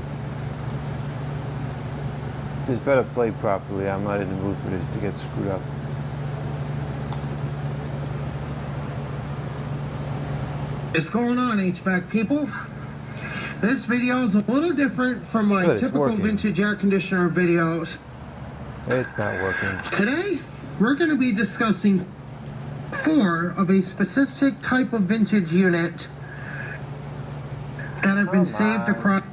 This better play properly. I'm not in the mood for this to get screwed up. What's going on, HVAC people? This video is a little different from my typical vintage air conditioner videos. It's not working. Today, we're going to be discussing 4 of a specific type of vintage unit that have been saved across.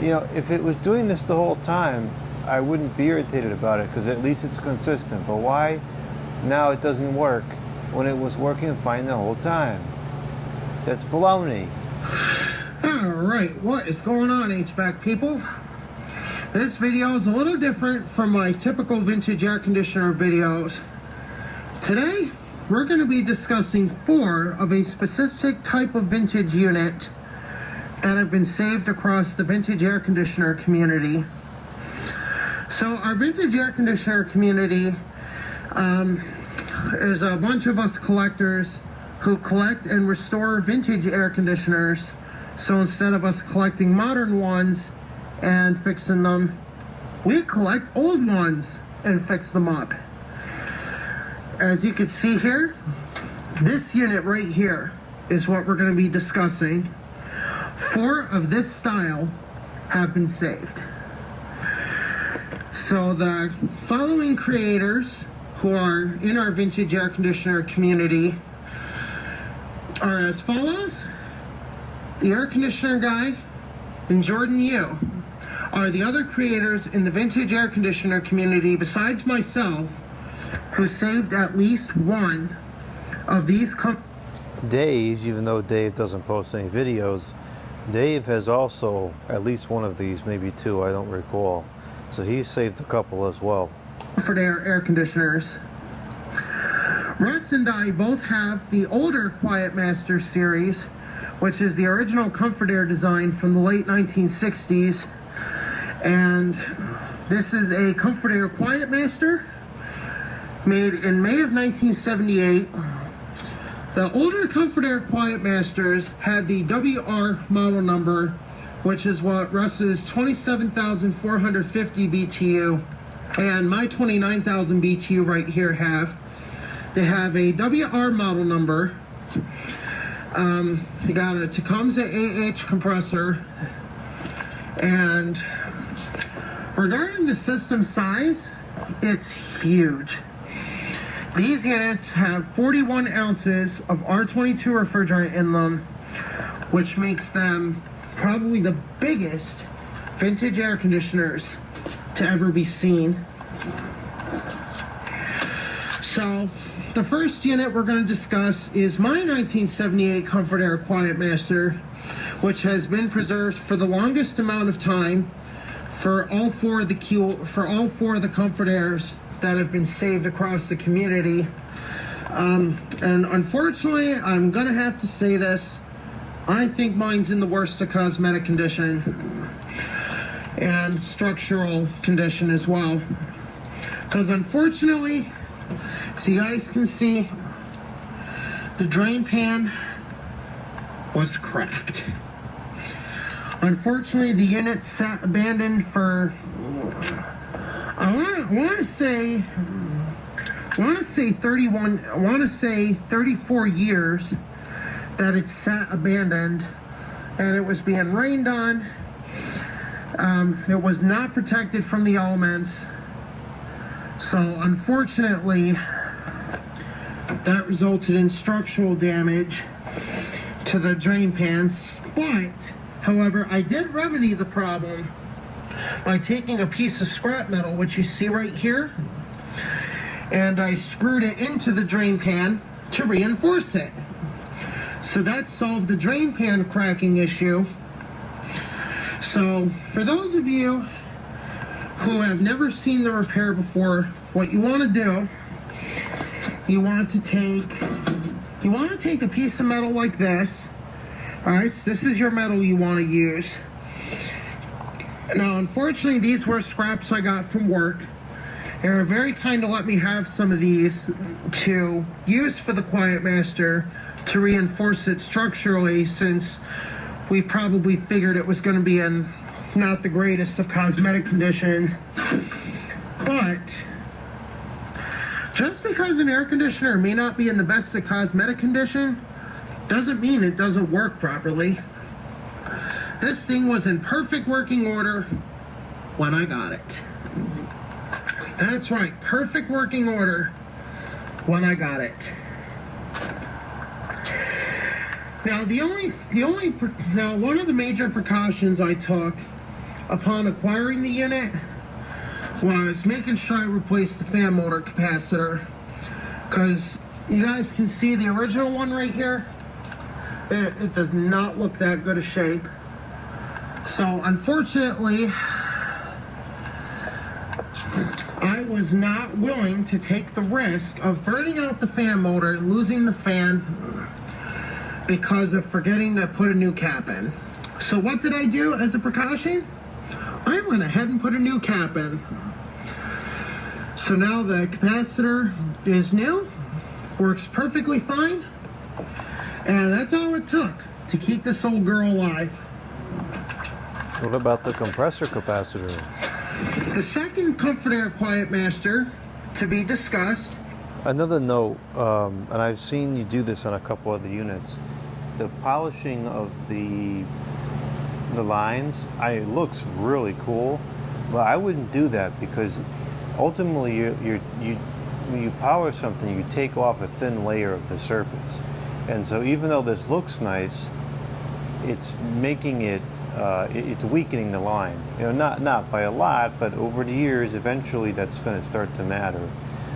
You know, if it was doing this the whole time, I wouldn't be irritated about it because at least it's consistent. But why now it doesn't work when it was working fine the whole time? That's baloney. Alright, what is going on, HVAC people? This video is a little different from my typical vintage air conditioner videos. Today, we're going to be discussing 4 of a specific type of vintage unit that have been saved across the vintage air conditioner community. So our vintage air conditioner community is a bunch of us collectors who collect and restore vintage air conditioners. So instead of us collecting modern ones and fixing them, we collect old ones and fix them up. As you can see here, this unit right here is what we're going to be discussing. 4 of this style have been saved. So the following creators who are in our vintage air conditioner community are as follows. The air conditioner guy and Jordan Yu are the other creators in the vintage air conditioner community besides myself who saved at least 1 of these Dave, even though Dave doesn't post any videos, Dave has also at least 1 of these, maybe 2, I don't recall. So he's saved a couple as well. For their air conditioners. Russ and I both have the older Quiet Master series, which is the original Comfort Air design from the late 1960s. And this is a Comfort Air Quiet Master made in May of 1978. The older Comfort Air Quiet Masters had the WR model number, which is what Russ's 27,450 BTU and my 29,000 BTU right here have. They have a WR model number. They got a Tecumseh AH compressor. And regarding the system size, it's huge. These units have 41 ounces of R22 refrigerant in them, which makes them probably the biggest vintage air conditioners to ever be seen. So, the first unit we're going to discuss is my 1978 Comfort Air Quiet Master, which has been preserved for the longest amount of time for all 4 of the Comfort Airs that have been saved across the community. And unfortunately, I'm gonna have to say this, I think mine's in the worst of cosmetic condition and structural condition as well. Because unfortunately, so you guys can see, the drain pan was cracked. Unfortunately, the unit sat abandoned for, I want to say 34 years that it sat abandoned, and it was being rained on. It was not protected from the elements, so unfortunately that resulted in structural damage to the drain pans. But however, I did remedy the problem by taking a piece of scrap metal, which you see right here, and I screwed it into the drain pan to reinforce it. So that solved the drain pan cracking issue. So for those of you who have never seen the repair before, what you want to do, you want to take a piece of metal like this. Alright, so this is your metal you want to use. Now, unfortunately, these were scraps I got from work. They were very kind to let me have some of these to use for the Quiet Master to reinforce it structurally, since we probably figured it was going to be in not the greatest of cosmetic condition. But just because an air conditioner may not be in the best of cosmetic condition doesn't mean it doesn't work properly. This thing was in perfect working order when I got it. That's right, perfect working order when I got it. Now, one of the major precautions I took upon acquiring the unit was making sure I replaced the fan motor capacitor, because you guys can see the original one right here. It does not look that good a shape. So unfortunately, I was not willing to take the risk of burning out the fan motor and losing the fan because of forgetting to put a new cap in. So what did I do as a precaution? I went ahead and put a new cap in. So now the capacitor is new, works perfectly fine, and that's all it took to keep this old girl alive. What about the compressor capacitor? The second Comfort Air Quiet Master to be discussed. Another note, and I've seen you do this on a couple other units, the polishing of the lines, it looks really cool, but I wouldn't do that, because ultimately when you polish something, you take off a thin layer of the surface, and so even though this looks nice, it's making it it's weakening the line. Not by a lot, but over the years, eventually that's going to start to matter.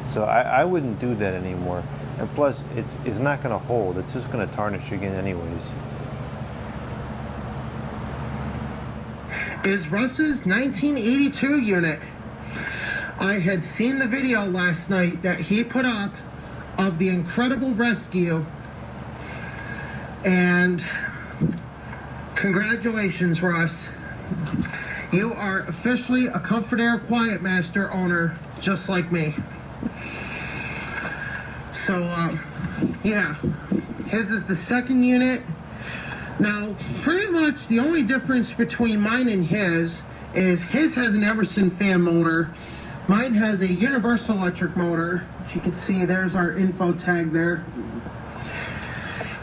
So I wouldn't do that anymore. And plus, it's not going to hold. It's just going to tarnish again anyways. Is Russ's 1982 unit. I had seen the video last night that he put up of the incredible rescue, and congratulations, Russ. You are officially a Comfort Air Quiet Master owner, just like me. So, yeah, his is the second unit. Now, pretty much the only difference between mine and his is his has an Emerson fan motor. Mine has a universal electric motor. As you can see, there's our info tag there.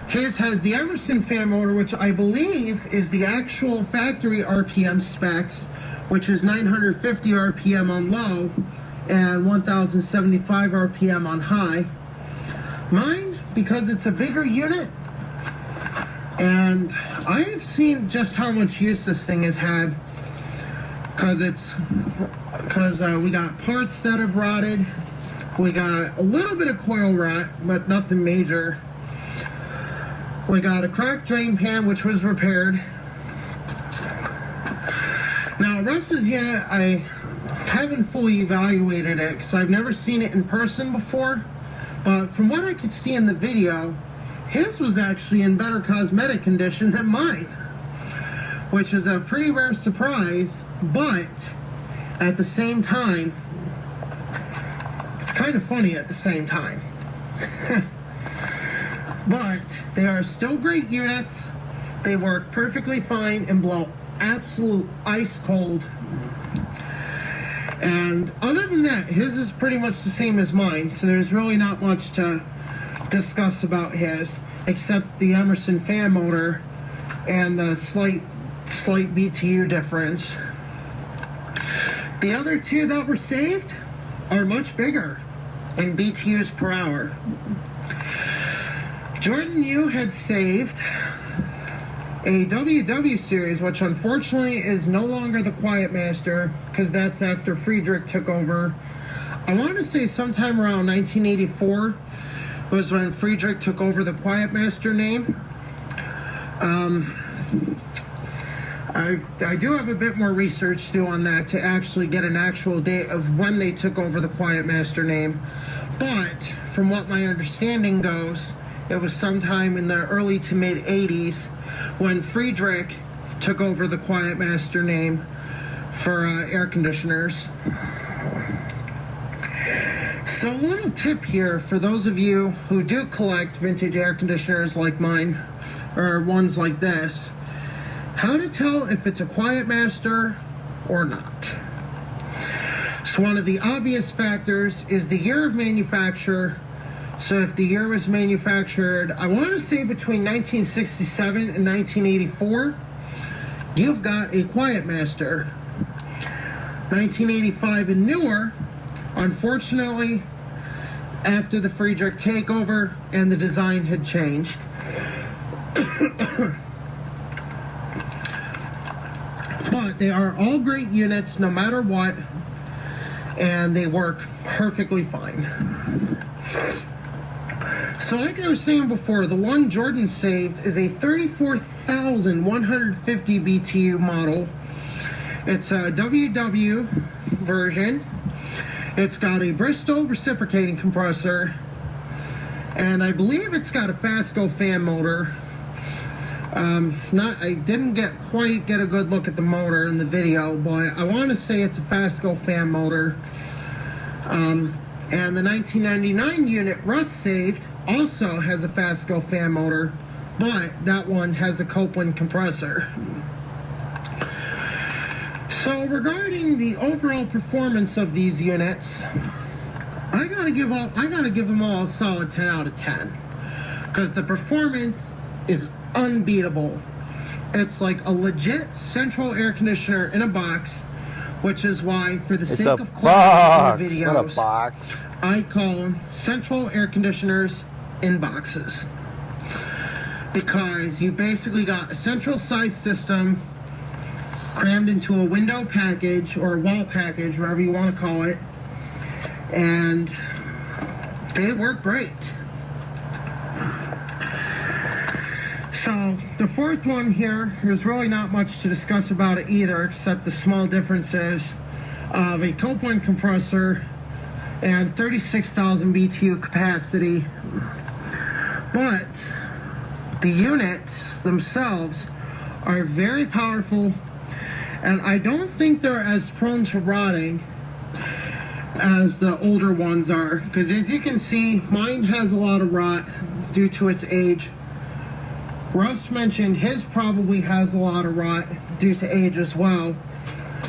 His has the Emerson fan motor, which I believe is the actual factory RPM specs, which is 950 RPM on low and 1075 RPM on high. Mine, because it's a bigger unit, and I've seen just how much use this thing has had, because we got parts that have rotted, we got a little bit of coil rot, but nothing major. We got a cracked drain pan, which was repaired. Now, Russ's unit, I haven't fully evaluated it because I've never seen it in person before. But from what I could see in the video, his was actually in better cosmetic condition than mine, which is a pretty rare surprise. But at the same time, it's kind of funny at the same time. But they are still great units. They work perfectly fine and blow absolute ice cold. And other than that, his is pretty much the same as mine, so there's really not much to discuss about his, except the Emerson fan motor and the slight BTU difference. The other two that were saved are much bigger in BTUs per hour. Jordan Yu had saved a WW series, which unfortunately is no longer the Quiet Master, because that's after Friedrich took over. I want to say sometime around 1984 was when Friedrich took over the Quiet Master name. I do have a bit more research to do on that to actually get an actual date of when they took over the Quiet Master name. But from what my understanding goes, it was sometime in the early to mid 80s when Friedrich took over the Quiet Master name for air conditioners. So a little tip here for those of you who do collect vintage air conditioners like mine, or ones like this, how to tell if it's a Quiet Master or not. So one of the obvious factors is the year of manufacture. So if the year was manufactured, I want to say between 1967 and 1984, you've got a Quiet Master. 1985 and newer, unfortunately, after the Friedrich takeover and the design had changed. But they are all great units no matter what, and they work perfectly fine. So like I was saying before, the one Jordan saved is a 34,150 BTU model. It's a WW version. It's got a Bristol reciprocating compressor, and I believe it's got a Fasco fan motor. I didn't quite get a good look at the motor in the video, but I want to say it's a Fasco fan motor. And the 1999 unit Russ saved also has a Fasco fan motor, but that one has a Copeland compressor. So regarding the overall performance of these units, I gotta give them all a solid 10 out of 10, because the performance is unbeatable. It's like a legit central air conditioner in a box, which is why, for the sake of clarity in the videos, not a box. I call them central air conditioners in boxes, because you basically got a central size system crammed into a window package or a wall package, whatever you want to call it, and they work great. So the fourth one here, there's really not much to discuss about it either, except the small differences of a Copeland compressor and 36,000 BTU capacity. But the units themselves are very powerful, and I don't think they're as prone to rotting as the older ones are, because as you can see, mine has a lot of rot due to its age. Russ mentioned his probably has a lot of rot due to age as well.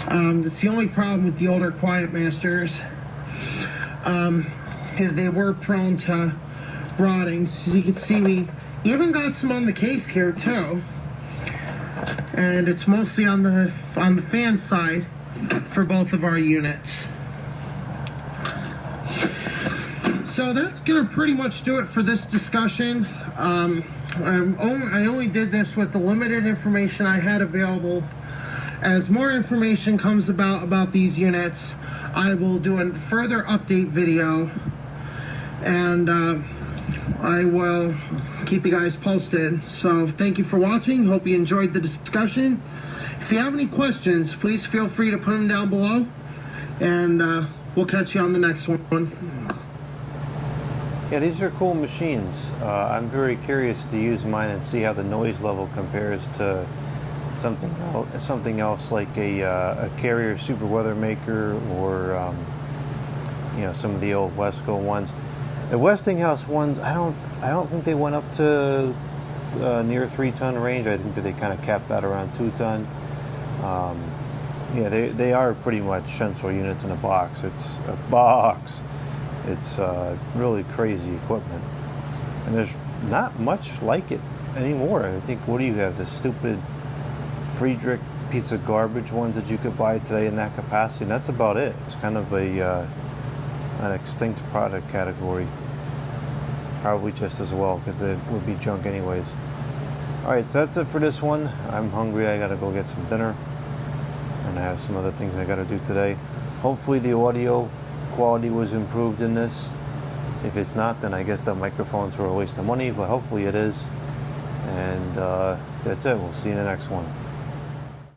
That's the only problem with the older Quiet Masters, is they were prone to rotting. So you can see we even got some on the case here too, and it's mostly on the fan side for both of our units. So that's gonna pretty much do it for this discussion. I only did this with the limited information I had available. As more information comes about these units, I will do a further update video, and I will keep you guys posted. So thank you for watching. Hope you enjoyed the discussion. If you have any questions, please feel free to put them down below, and we'll catch you on the next one. Yeah, these are cool machines. I'm very curious to use mine and see how the noise level compares to something else like a Carrier Super Weathermaker, or some of the old Wesco ones. The Westinghouse ones, I don't think they went up to near 3-ton range. I think that they kind of capped that around 2-ton. Yeah, they are pretty much central units in a box. It's a box. It's really crazy equipment. And there's not much like it anymore. I think, what do you have? The stupid Friedrich piece of garbage ones that you could buy today in that capacity. And that's about it. It's kind of an extinct product category. Probably just as well, because it would be junk anyways. Alright, so that's it for this one. I'm hungry. I gotta go get some dinner. And I have some other things I gotta do today. Hopefully the audio quality was improved in this. If it's not, then I guess the microphones were a waste of money, but hopefully it is. And that's it. We'll see you in the next one.